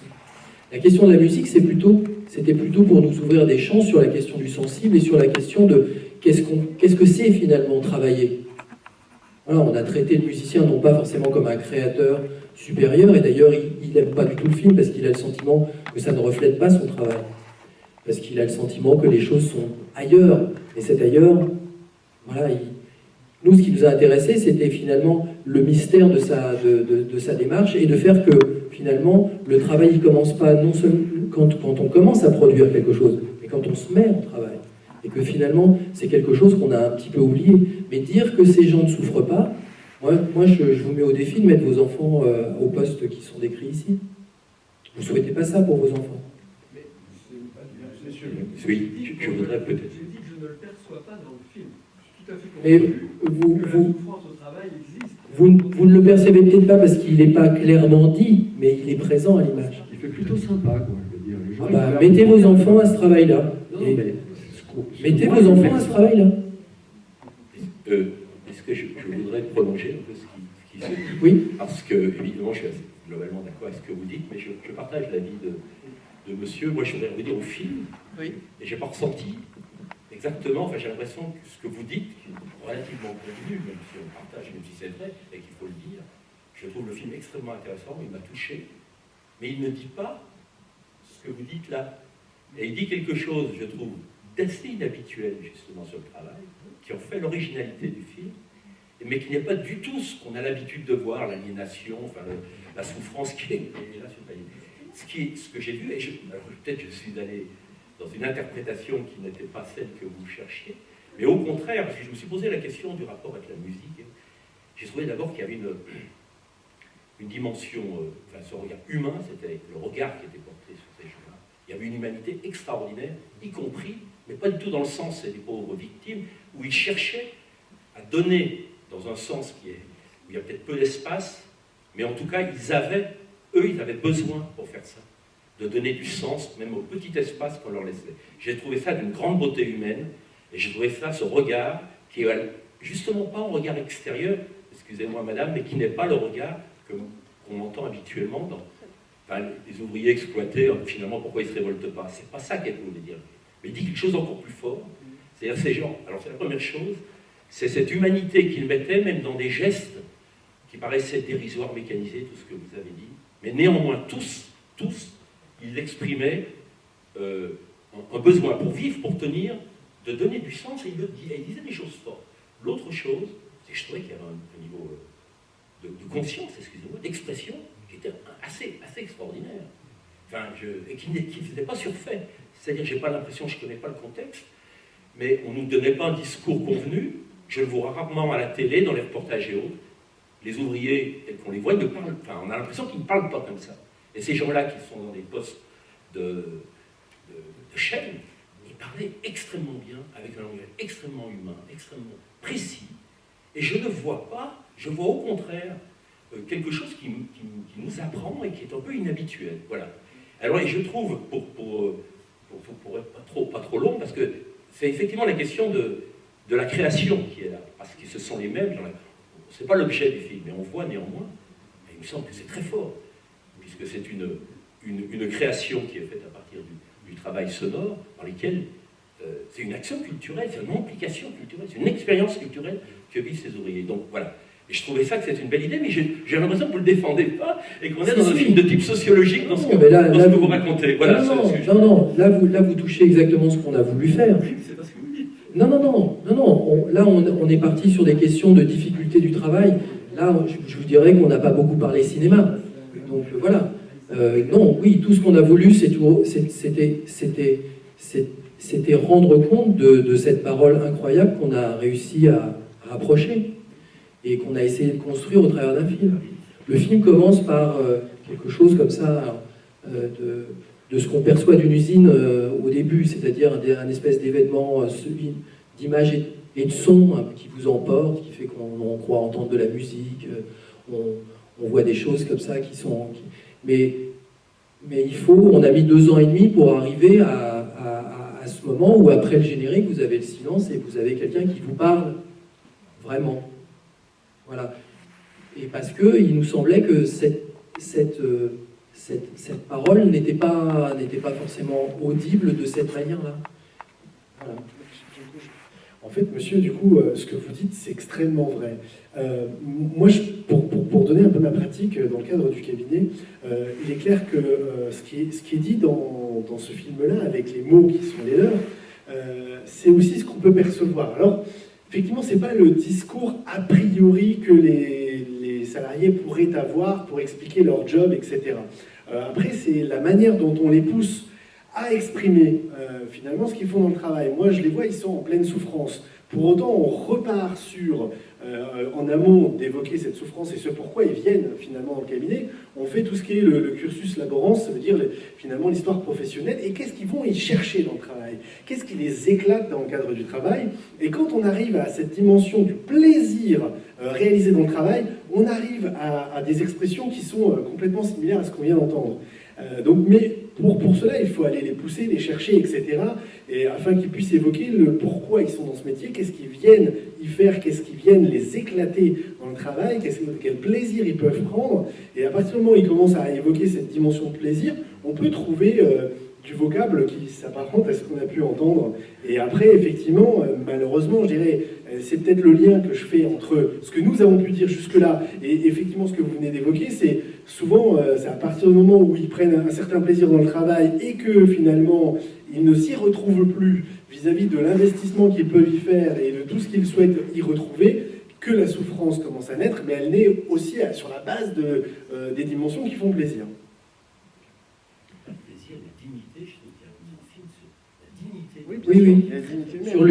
La question de la musique, c'était plutôt pour nous ouvrir des champs sur la question du sensible et sur la question de qu'est-ce que c'est finalement travailler. Voilà, on a traité le musicien non pas forcément comme un créateur supérieur, et d'ailleurs il n'aime pas du tout le film parce qu'il a le sentiment que ça ne reflète pas son travail. Parce qu'il a le sentiment que les choses sont ailleurs. Et cet ailleurs, voilà, Nous, ce qui nous a intéressé, c'était finalement le mystère de sa démarche et de faire que, finalement, le travail ne commence pas non seulement quand on commence à produire quelque chose, mais quand on se met au travail. Et que finalement, c'est quelque chose qu'on a un petit peu oublié. Mais dire que ces gens ne souffrent pas, moi je vous mets au défi de mettre vos enfants au poste qui sont décrits ici. Vous ne souhaitez pas ça pour vos enfants? Oui, je voudrais peut-être. J'ai dit que je ne le perçois pas dans le film. Je suis tout à fait Mais convaincu que la souffrance au travail existe. vous ne le percevez peut-être pas parce qu'il n'est pas clairement dit, mais il est présent à l'image. Il fait plutôt sympa, quoi, je veux dire. Les gens, Mettez vos enfants à ce travail-là. Mettez vos enfants à ce travail-là. Est-ce que je voudrais prolonger un peu ce qui se dit? Oui. Parce que, évidemment, je suis assez globalement d'accord avec ce que vous dites, mais je partage l'avis de monsieur. Moi, je voudrais revenir au film. Oui. Et j'ai pas ressenti exactement, enfin, j'ai l'impression que ce que vous dites, qui est relativement convenu, même si on partage, même si c'est vrai, et qu'il faut le dire, je trouve le film extrêmement intéressant, il m'a touché, mais il ne dit pas ce que vous dites là. Et il dit quelque chose, je trouve, d'assez inhabituel, justement, sur le travail, qui en fait l'originalité du film, mais qui n'est pas du tout ce qu'on a l'habitude de voir, l'aliénation, enfin, la souffrance qui est là sur le pays. Ce que j'ai vu, et alors peut-être je suis allé dans une interprétation qui n'était pas celle que vous cherchiez, mais au contraire, parce que je me suis posé la question du rapport avec la musique, j'ai trouvé d'abord qu'il y avait une dimension, enfin ce regard humain, c'était le regard qui était porté sur ces gens-là. Il y avait une humanité extraordinaire, y compris, mais pas du tout dans le sens des pauvres victimes, où ils cherchaient à donner dans un sens où il y a peut-être peu d'espace, mais en tout cas, ils avaient besoin pour faire ça, de donner du sens, même au petit espace qu'on leur laissait. J'ai trouvé ça d'une grande beauté humaine, et j'ai trouvé ça, ce regard, qui est justement pas un regard extérieur, excusez-moi madame, mais qui n'est pas le regard qu'on entend habituellement dans les ouvriers exploités, finalement, pourquoi ils ne se révoltent pas? C'est pas ça qu'elle voulait dire. Mais il dit quelque chose d'encore plus fort, c'est-à-dire ces gens, alors c'est la première chose, c'est cette humanité qu'ils mettaient, même dans des gestes qui paraissaient dérisoires, mécanisés, tout ce que vous avez dit, mais néanmoins, tous, ils exprimaient un besoin pour vivre, pour tenir, de donner du sens, et ils disaient des choses fortes. L'autre chose, c'est que je trouvais qu'il y avait un niveau de conscience, excusez-moi, d'expression, qui était assez extraordinaire, et qui ne faisait pas surfait. C'est-à-dire, j'ai pas l'impression, je ne connais pas le contexte, mais on ne nous donnait pas un discours convenu. Je le vois rarement à la télé, dans les reportages et autres. Les ouvriers, tels qu'on les voit, on a l'impression qu'ils ne parlent pas comme ça. Et ces gens-là qui sont dans des postes de chaîne, ils parlaient extrêmement bien, avec un langage extrêmement humain, extrêmement précis. Et je ne vois pas, je vois au contraire quelque chose qui nous apprend et qui est un peu inhabituel. Voilà. Alors, et je trouve, pour être pas trop long, parce que c'est effectivement la question de la création qui est là, parce que ce sont les mêmes. C'est pas l'objet du film, mais on voit néanmoins, et il me semble que c'est très fort, puisque c'est une création qui est faite à partir du travail sonore, dans lequel c'est une action culturelle, c'est une implication culturelle, c'est une expérience culturelle que vivent ces ouvriers. Donc voilà. Et je trouvais ça que c'était une belle idée, mais j'ai l'impression que vous ne le défendez pas, et qu'on est dans un film de type sociologique dans ce que vous racontez. Voilà, non, là vous touchez exactement ce qu'on a voulu faire. C'est pas ce que vous dites. Non. Là, on est parti sur des questions de difficulté du travail. Là, je vous dirais qu'on n'a pas beaucoup parlé cinéma. Donc voilà. Non, oui, tout ce qu'on a voulu, c'était rendre compte de cette parole incroyable qu'on a réussi à rapprocher et qu'on a essayé de construire au travers d'un film. Le film commence par quelque chose comme ça, de ce qu'on perçoit d'une usine au début, c'est-à-dire un espèce d'événement d'image et de son qui vous emporte, qui fait qu'on croit entendre de la musique, on voit des choses comme ça qui sont... Mais on a mis 2 ans et demi pour arriver à ce moment où, après le générique, vous avez le silence et vous avez quelqu'un qui vous parle vraiment. Voilà. Et parce qu'il nous semblait que cette parole n'était pas forcément audible de cette manière-là. Voilà. En fait, monsieur, du coup, ce que vous dites, c'est extrêmement vrai. Moi, pour donner un peu ma pratique dans le cadre du cabinet, il est clair que ce qui est dit dans ce film-là, avec les mots qui sont les leurs, c'est aussi ce qu'on peut percevoir. Alors, effectivement, ce n'est pas le discours a priori que les salariés pourraient avoir pour expliquer leur job, etc. Après, c'est la manière dont on les pousse à exprimer finalement ce qu'ils font dans le travail. Moi, je les vois, ils sont en pleine souffrance. Pour autant, on repart sur, en amont d'évoquer cette souffrance et ce pourquoi ils viennent finalement dans le cabinet. On fait tout ce qui est le cursus laborans, ça veut dire finalement l'histoire professionnelle. Et qu'est-ce qu'ils vont y chercher dans le travail? Qu'est-ce qui les éclate dans le cadre du travail? Et quand on arrive à cette dimension du plaisir réalisé dans le travail, on arrive à des expressions qui sont complètement similaires à ce qu'on vient d'entendre. Mais pour cela, il faut aller les pousser, les chercher, etc. Et afin qu'ils puissent évoquer le pourquoi ils sont dans ce métier, qu'est-ce qu'ils viennent y faire, qu'est-ce qu'ils viennent les éclater dans le travail, quel plaisir ils peuvent prendre. Et à partir du moment où ils commencent à évoquer cette dimension de plaisir, on peut trouver du vocable qui s'apparente à ce qu'on a pu entendre. Et après, effectivement, malheureusement, je dirais, c'est peut-être le lien que je fais entre ce que nous avons pu dire jusque-là et effectivement ce que vous venez d'évoquer, c'est souvent, c'est à partir du moment où ils prennent un certain plaisir dans le travail et que finalement, ils ne s'y retrouvent plus vis-à-vis de l'investissement qu'ils peuvent y faire et de tout ce qu'ils souhaitent y retrouver, que la souffrance commence à naître, mais elle naît aussi sur la base des dimensions qui font plaisir. Oui. Sur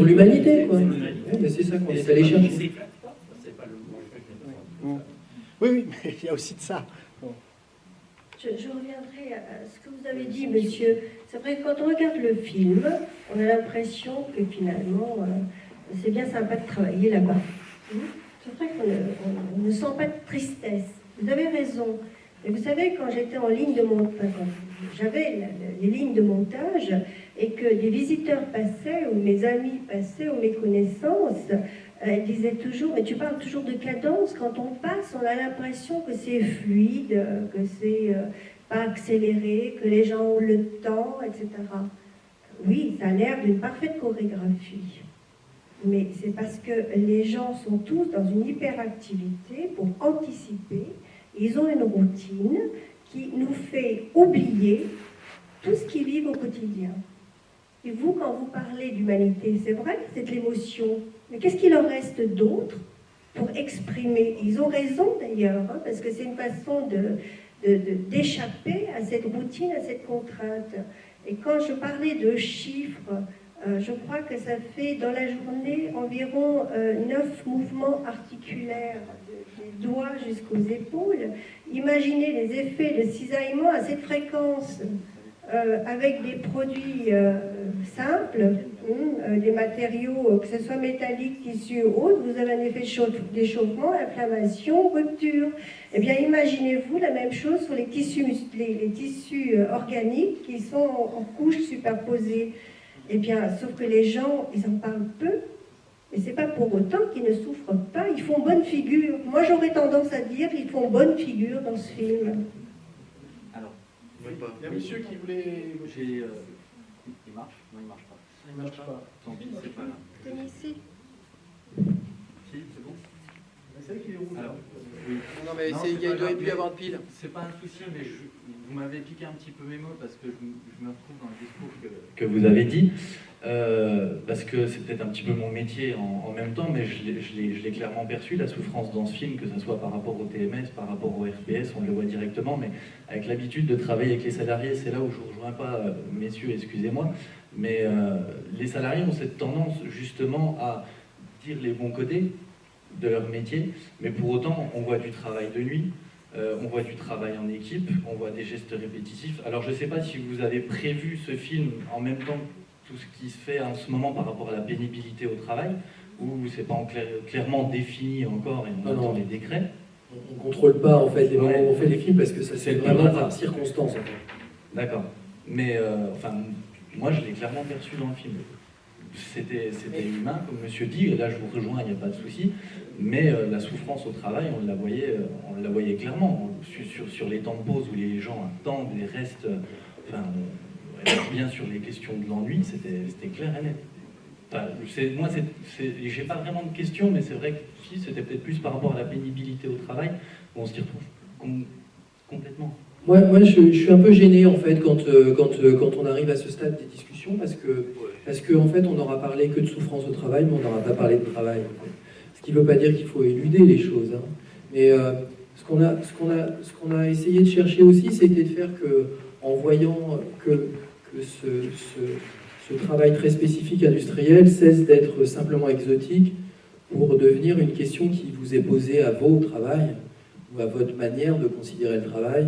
l'humanité, quoi. Ouais, c'est ça qu'on est allé chercher. Oui, mais il y a aussi de ça. Je reviendrai à ce que vous avez dit, monsieur. C'est vrai que quand on regarde le film, on a l'impression que finalement, c'est bien sympa de travailler là-bas. C'est vrai qu'on ne sent pas de tristesse. Vous avez raison. Et vous savez, quand j'étais en ligne de montage, j'avais les lignes de montage, et que des visiteurs passaient, ou mes amis passaient, ou mes connaissances, elles disaient toujours, mais tu parles toujours de cadence, quand on passe, on a l'impression que c'est fluide, que c'est pas accéléré, que les gens ont le temps, etc. Oui, ça a l'air d'une parfaite chorégraphie. Mais c'est parce que les gens sont tous dans une hyperactivité pour anticiper. Ils ont une routine qui nous fait oublier tout ce qu'ils vivent au quotidien. Et vous, quand vous parlez d'humanité, c'est vrai que c'est de l'émotion. Mais qu'est-ce qu'il leur reste d'autre pour exprimer? Ils ont raison d'ailleurs, hein, parce que c'est une façon d'échapper à cette routine, à cette contrainte. Et quand je parlais de chiffres, je crois que ça fait dans la journée environ 9 mouvements articulaires, des doigts jusqu'aux épaules. Imaginez les effets de cisaillement à cette fréquence, avec des produits simples, des matériaux, que ce soit métalliques, tissus ou autres, vous avez un effet d'échauffement, inflammation, rupture. Eh bien, imaginez-vous la même chose sur les tissus organiques qui sont en couches superposées. Eh bien, sauf que les gens, ils en parlent peu, mais c'est pas pour autant qu'ils ne souffrent pas, ils font bonne figure. Moi, j'aurais tendance à dire qu'ils font bonne figure dans ce film. Alors, Il y a un monsieur qui voulait... Il marche? Non, il marche pas. Il marche pas. Tant pis, c'est pas là. Tenez ici. Si, c'est bon. C'est vrai qu'il est rouge. Alors, oui. Non, mais il doit plus y avoir de pile. C'est pas un souci, mais vous m'avez piqué un petit peu mes mots parce que je me retrouve dans le discours que vous avez dit. Parce que c'est peut-être un petit peu mon métier en même temps, mais je l'ai clairement perçu, la souffrance dans ce film, que ce soit par rapport au TMS, par rapport au RPS, on le voit directement, mais avec l'habitude de travailler avec les salariés, c'est là où je ne vous rejoins pas, messieurs, excusez-moi, mais les salariés ont cette tendance justement à dire les bons côtés de leur métier, mais pour autant, on voit du travail de nuit, on voit du travail en équipe, on voit des gestes répétitifs. Alors je ne sais pas si vous avez prévu ce film en même temps tout ce qui se fait en ce moment par rapport à la pénibilité au travail, ou c'est pas clairement défini encore et on attend les décrets. On ne contrôle pas en fait les moments où on fait les films parce que ça c'est vraiment par circonstance. En fait. D'accord. Mais enfin, moi je l'ai clairement perçu dans le film. C'était humain, comme monsieur dit, et là je vous rejoins, il n'y a pas de souci, mais la souffrance au travail, on la voyait clairement. Sur les temps de pause où les gens attendent et restent... Enfin, bien sur les questions de l'ennui, c'était clair et net. Enfin, moi, j'ai pas vraiment de questions, mais c'est vrai que si, c'était peut-être plus par rapport à la pénibilité au travail, où on s'y retrouve complètement. Moi je suis un peu gêné en fait quand on arrive à ce stade des discussions parce que en fait on n'aura parlé que de souffrance au travail, mais on n'aura pas parlé de travail. En fait. Ce qui ne veut pas dire qu'il faut éluder les choses. Hein. Mais ce qu'on a essayé de chercher aussi, c'était de faire que, en voyant que ce travail très spécifique industriel cesse d'être simplement exotique pour devenir une question qui vous est posée à vos travail ou à votre manière de considérer le travail.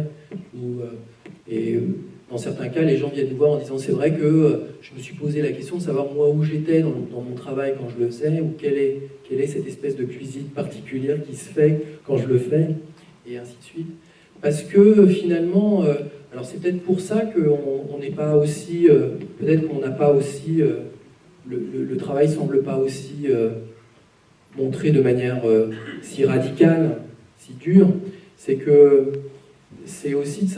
Dans certains cas, les gens viennent nous voir en disant c'est vrai que je me suis posé la question de savoir moi où j'étais dans mon travail quand je le faisais, ou quelle est cette espèce de cuisine particulière qui se fait quand je le fais, et ainsi de suite. Parce que finalement, alors c'est peut-être pour ça qu'on n'est pas aussi, peut-être qu'on n'a pas aussi, le travail semble pas aussi montré de manière si radicale, si dure, c'est que c'est aussi de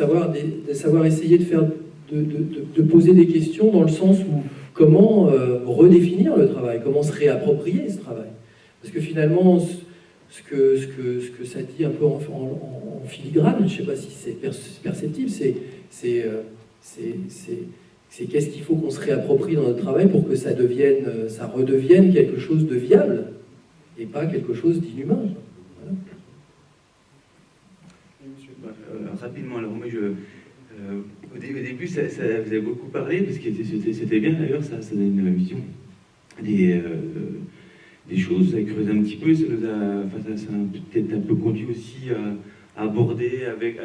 savoir essayer de poser des questions dans le sens où comment redéfinir le travail, comment se réapproprier ce travail. Parce que finalement, ce que ça dit un peu en filigrane, je ne sais pas si c'est perceptible, c'est qu'est-ce qu'il faut qu'on se réapproprie dans notre travail pour que ça redevienne quelque chose de viable et pas quelque chose d'inhumain. Voilà. Rapidement, alors moi au début ça, vous avez beaucoup parlé, parce que c'était bien d'ailleurs, ça donne une vision des choses, ça a creusé un petit peu, ça a peut-être un peu conduit aussi à aborder avec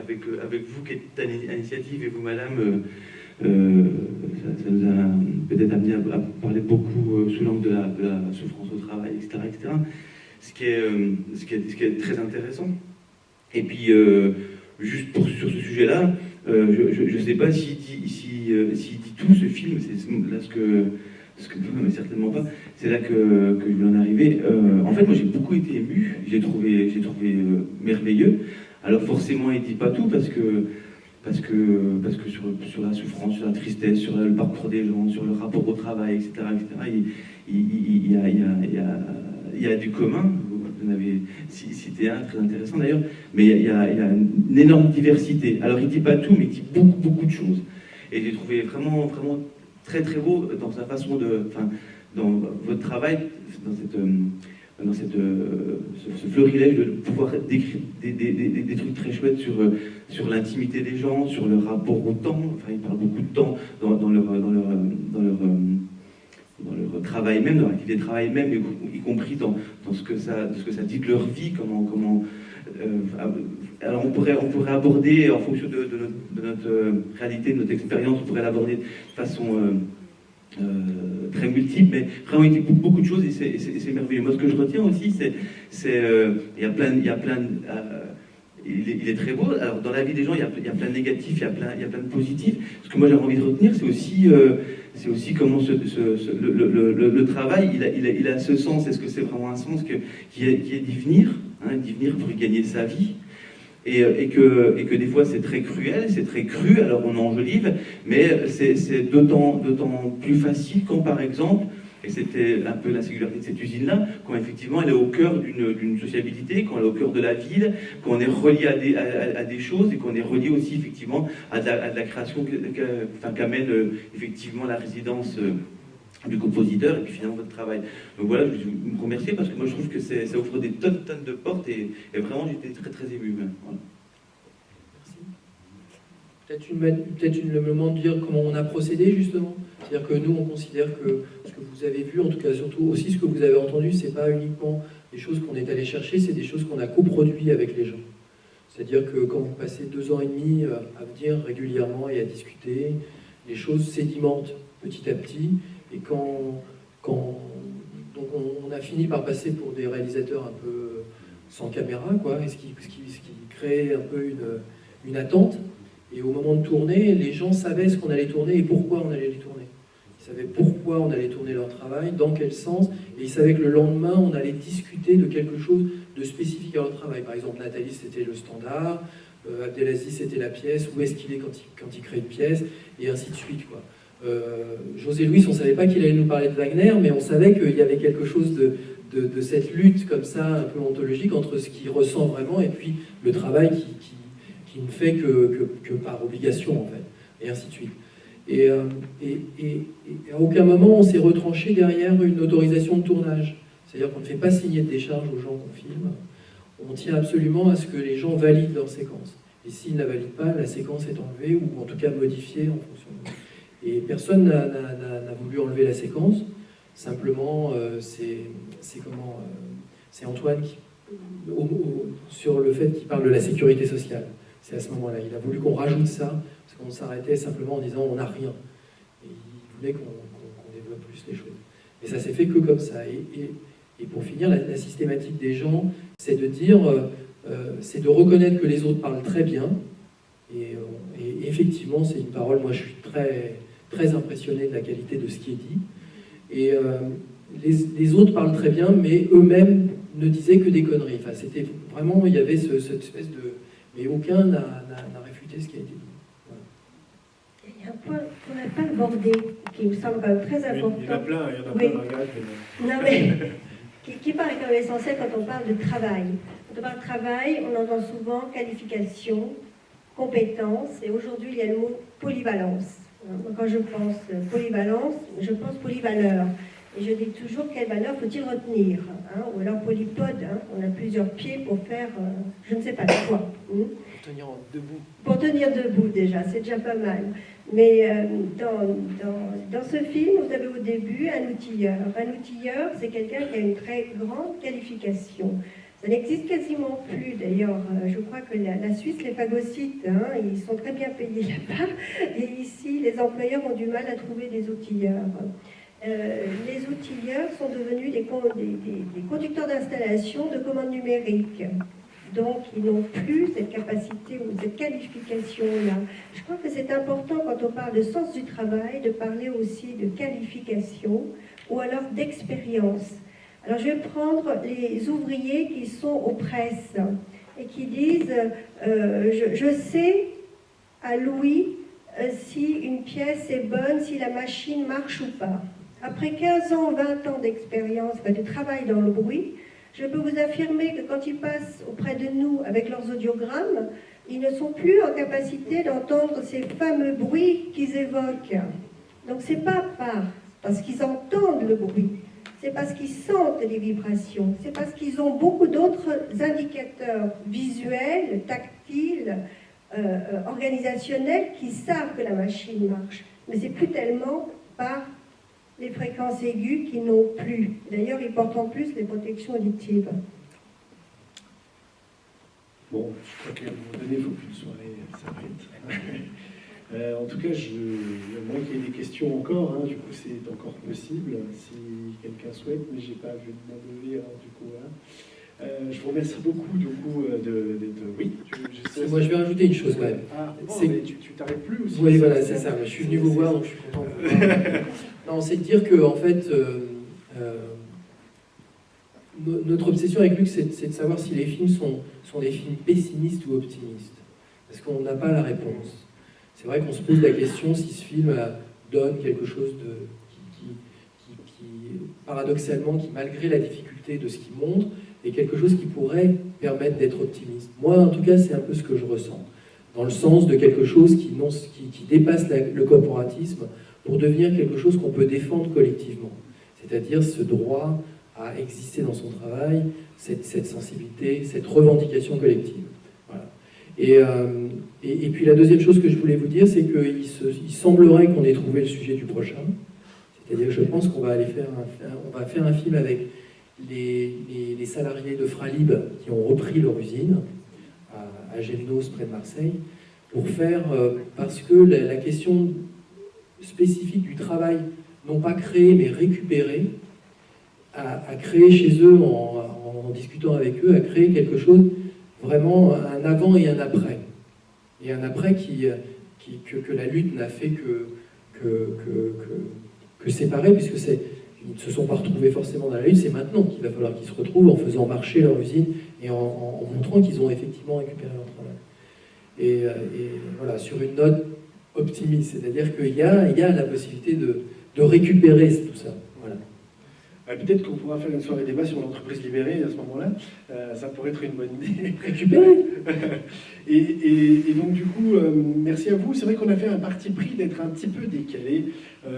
vous qui êtes à l'initiative et vous madame, ça nous a peut-être amené à parler beaucoup sous l'angle de la souffrance au travail, etc. Ce qui est très intéressant. Et puis juste sur ce sujet-là, je ne sais pas s'il dit tout ce film, c'est là ce que mais certainement pas, c'est là que je voulais en arriver. En fait, moi j'ai beaucoup été ému, j'ai trouvé merveilleux. Alors forcément, il ne dit pas tout parce que sur la souffrance, sur la tristesse, sur le parcours des gens, sur le rapport au travail, etc., il y a du commun. Vous en avez cité un très intéressant d'ailleurs, mais il y a une énorme diversité. Alors il ne dit pas tout, mais il dit beaucoup de choses. Et j'ai trouvé vraiment très très beau dans sa façon dans votre travail, dans ce florilège de pouvoir décrire des trucs très chouettes sur l'intimité des gens, sur le rapport au temps. Enfin, ils parlent beaucoup de temps dans leur travail même, dans leur activité de travail même, y compris dans ce que ça dit de leur vie, alors on pourrait aborder, en fonction de notre réalité, de notre expérience, on pourrait l'aborder de façon très multiple, mais vraiment il dit beaucoup de choses et c'est merveilleux. Moi ce que je retiens aussi, il est très beau. Alors dans la vie des gens, il y a plein de négatifs, il y a plein de positifs. Ce que moi j'ai envie de retenir, c'est aussi comment le travail, il a ce sens. Est-ce que c'est vraiment un sens qui est d'y venir pour y gagner sa vie, et que des fois c'est très cruel, c'est très cru, alors on enjolive, mais c'est d'autant plus facile quand par exemple, et c'était un peu la singularité de cette usine-là, quand effectivement elle est au cœur d'une sociabilité, quand elle est au cœur de la ville, quand on est relié à des choses, et qu'on est relié aussi effectivement à de la création qu'amène effectivement la résidence du compositeur et puis finalement votre travail. Donc voilà, je veux vous remercier parce que moi je trouve que ça ouvre des tonnes de portes et vraiment j'étais très très ému. Voilà. Peut-être le moment de dire comment on a procédé justement. C'est-à-dire que nous on considère que ce que vous avez vu, en tout cas surtout aussi ce que vous avez entendu, c'est pas uniquement des choses qu'on est allé chercher, c'est des choses qu'on a coproduit avec les gens. C'est-à-dire que quand vous passez 2 ans et demi à venir régulièrement et à discuter, les choses sédimentent petit à petit. Et donc on a fini par passer pour des réalisateurs un peu sans caméra, quoi, et ce qui crée un peu une attente. Et au moment de tourner, les gens savaient ce qu'on allait tourner et pourquoi on allait les tourner. Ils savaient pourquoi on allait tourner leur travail, dans quel sens, et ils savaient que le lendemain, on allait discuter de quelque chose de spécifique à leur travail. Par exemple, Nathalie, c'était le standard, Abdelaziz, c'était la pièce, où est-ce qu'il est quand il crée une pièce, et ainsi de suite, quoi. José Luis, on ne savait pas qu'il allait nous parler de Wagner, mais on savait qu'il y avait quelque chose de cette lutte comme ça, un peu ontologique, entre ce qu'il ressent vraiment et puis le travail qui ne fait que par obligation, en fait, et ainsi de suite. Et à aucun moment on s'est retranché derrière une autorisation de tournage. C'est-à-dire qu'on ne fait pas signer de décharge aux gens qu'on filme. On tient absolument à ce que les gens valident leur séquence. Et s'ils ne la valident pas, la séquence est enlevée, ou en tout cas modifiée en fonction de... Et personne n'a voulu enlever la séquence. Simplement, c'est Antoine qui, sur le fait qu'il parle de la sécurité sociale. C'est à ce moment-là. Il a voulu qu'on rajoute ça, parce qu'on s'arrêtait simplement en disant on n'a rien. Et il voulait qu'on développe plus les choses. Mais ça s'est fait que comme ça. Et pour finir, la systématique des gens, c'est de dire, c'est de reconnaître que les autres parlent très bien. Et effectivement, c'est une parole, moi je suis très, très impressionné de la qualité de ce qui est dit. Et les autres parlent très bien, mais eux-mêmes ne disaient que des conneries. Enfin, c'était vraiment, il y avait cette espèce de... Mais aucun n'a réfuté ce qui a été dit. Voilà. Il y a un point qu'on n'a pas abordé, qui me semble quand même très important. Il y en a plein, Oui. Margaret. Non, mais qui paraît quand même essentiel quand on parle de travail. Quand on parle de travail, on entend souvent qualification, compétence, et aujourd'hui, il y a le mot polyvalence. Quand je pense polyvalence, je pense polyvaleur. Et je dis toujours quelle valeur faut-il retenir, hein, ou alors polypode, hein, on a plusieurs pieds pour faire je ne sais pas quoi. Pour tenir debout. Pour tenir debout déjà, c'est déjà pas mal. Mais dans ce film, vous avez au début un outilleur. Un outilleur, c'est quelqu'un qui a une très grande qualification. Ça n'existe quasiment plus d'ailleurs. Je crois que la Suisse les phagocyte, hein, ils sont très bien payés là-bas. Et ici, les employeurs ont du mal à trouver des outilleurs. Les outilleurs sont devenus des conducteurs d'installation de commandes numériques. Donc, ils n'ont plus cette capacité ou cette qualification-là. Je crois que c'est important, quand on parle de sens du travail, de parler aussi de qualification ou alors d'expérience. Alors, je vais prendre les ouvriers qui sont aux presses et qui disent je sais à Louis si une pièce est bonne, si la machine marche ou pas. Après 15 ans, 20 ans d'expérience, de travail dans le bruit, je peux vous affirmer que quand ils passent auprès de nous avec leurs audiogrammes, ils ne sont plus en capacité d'entendre ces fameux bruits qu'ils évoquent. Donc c'est pas parce qu'ils entendent le bruit, c'est parce qu'ils sentent les vibrations, c'est parce qu'ils ont beaucoup d'autres indicateurs visuels, tactiles, organisationnels qui savent que la machine marche. Mais c'est plus tellement par les fréquences aiguës qui n'ont plus. D'ailleurs, ils portent en plus les protections auditives. Bon, je crois qu'à un moment donné, il faut qu'une soirée s'arrête. En tout cas, j'aimerais qu'il y ait des questions encore. Hein, du coup, c'est encore possible si quelqu'un souhaite, mais je n'ai pas vu de main levée. Alors, du coup, hein. Je vous remercie beaucoup du coup, oui. Moi, je vais rajouter une chose quand même. Ah, bon, mais tu t'arrêtes plus aussi. Oui, voilà, c'est ça. Je suis venu vous voir, donc je suis content de vous voir. Non, c'est de dire que, en fait, notre obsession avec Luc, c'est de savoir si les films sont des films pessimistes ou optimistes. Parce qu'on n'a pas la réponse. C'est vrai qu'on se pose la question si ce film donne quelque chose qui paradoxalement, qui malgré la difficulté de ce qu'il montre, est quelque chose qui pourrait permettre d'être optimiste. Moi, en tout cas, c'est un peu ce que je ressens. Dans le sens de quelque chose qui dépasse le corporatisme pour devenir quelque chose qu'on peut défendre collectivement. C'est-à-dire ce droit à exister dans son travail, cette sensibilité, cette revendication collective. Voilà. Et puis la deuxième chose que je voulais vous dire, c'est qu'il semblerait qu'on ait trouvé le sujet du prochain. C'est-à-dire que je pense qu'on va aller faire un film avec les salariés de Fralib qui ont repris leur usine à Gémenos, près de Marseille, pour faire, parce que la question spécifique du travail, non pas créé, mais récupéré, à créer chez eux, en discutant avec eux, à créer quelque chose, vraiment un avant et un après. Et un après que la lutte n'a fait que séparer, puisque ils ne se sont pas retrouvés forcément dans la lutte, c'est maintenant qu'il va falloir qu'ils se retrouvent en faisant marcher leur usine et en montrant qu'ils ont effectivement récupéré leur travail. Et voilà, sur une note optimiste, c'est-à-dire qu'il y a la possibilité de récupérer tout ça. Voilà. Peut-être qu'on pourra faire une soirée débat sur l'entreprise libérée à ce moment-là. Ça pourrait être une bonne idée. Récupérer. Et donc du coup, merci à vous. C'est vrai qu'on a fait un parti pris d'être un petit peu décalé,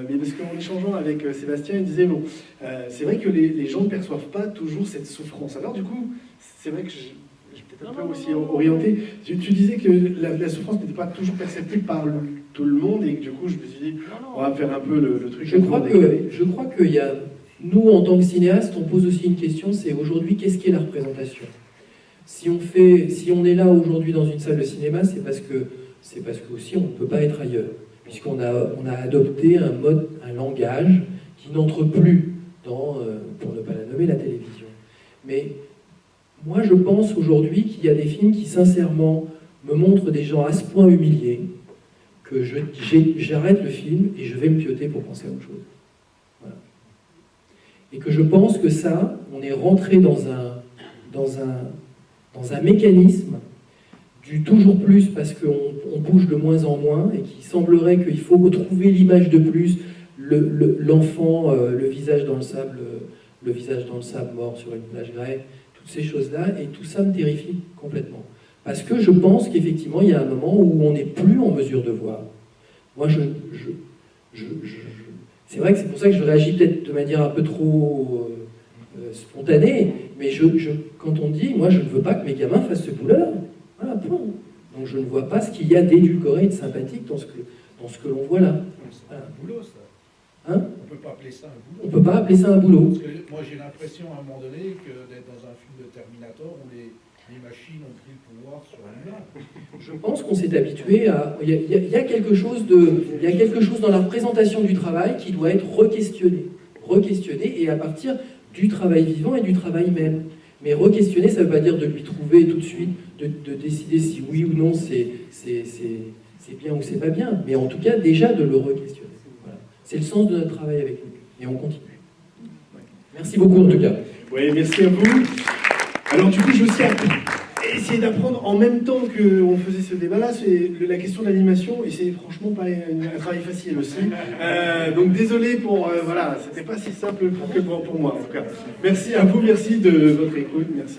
mais parce qu'en échangeant avec Sébastien, il disait, bon, c'est vrai que les gens ne perçoivent pas toujours cette souffrance. Alors du coup, c'est vrai que j'ai peut-être un peu aussi orienté. Tu disais que la souffrance n'était pas toujours perceptible par tout le monde, et que du coup, je me suis dit, on va faire un peu le truc. Je crois que y a... Nous, en tant que cinéastes, on pose aussi une question, c'est aujourd'hui, qu'est-ce qu'est la représentation ? Si on est là aujourd'hui dans une salle de cinéma, c'est parce que aussi on ne peut pas être ailleurs, puisqu'on a adopté un langage qui n'entre plus dans, pour ne pas la nommer, la télévision. Mais moi, je pense aujourd'hui qu'il y a des films qui, sincèrement, me montrent des gens à ce point humiliés que j'arrête le film et je vais me pioter pour penser à autre chose. Voilà. Et que je pense que ça, on est rentré dans un mécanisme du toujours plus parce qu'on bouge de moins en moins et qui semblerait qu'il faut retrouver l'image de plus, l'enfant, le visage dans le sable mort sur une plage grecque, toutes ces choses-là, et tout ça me terrifie complètement. Parce que je pense qu'effectivement, il y a un moment où on n'est plus en mesure de voir. Moi, c'est vrai que c'est pour ça que je réagis peut-être de manière un peu trop spontanée, mais quand on dit, moi, je ne veux pas que mes gamins fassent ce boulot-là. Voilà, point. Donc je ne vois pas ce qu'il y a d'édulcoré et de sympathique dans ce que l'on voit là. C'est un boulot, ça. Hein ? On ne peut pas appeler ça un boulot. On ne peut pas appeler ça un boulot. Parce que moi, j'ai l'impression, à un moment donné, d'être dans un film de Terminator où les machines ont pris le pouvoir sur l'humain. Je pense qu'on s'est habitué à... Il y a quelque chose dans la représentation du travail qui doit être re-questionné, et à partir du travail vivant et du travail même. Mais re-questionner, ça ne veut pas dire de lui trouver tout de suite, de décider si oui ou non c'est bien ou c'est pas bien, mais en tout cas déjà de le re-questionner. Voilà. C'est le sens de notre travail avec lui. Et on continue. Merci beaucoup en tout cas. Oui, merci à vous. Alors du coup, je vais aussi essayer d'apprendre en même temps qu'on faisait ce débat-là, c'est la question de l'animation, et c'est franchement pas un travail facile aussi. Donc désolé pour... voilà, c'était pas si simple pour moi en tout cas. Merci à vous, merci de votre écoute, merci.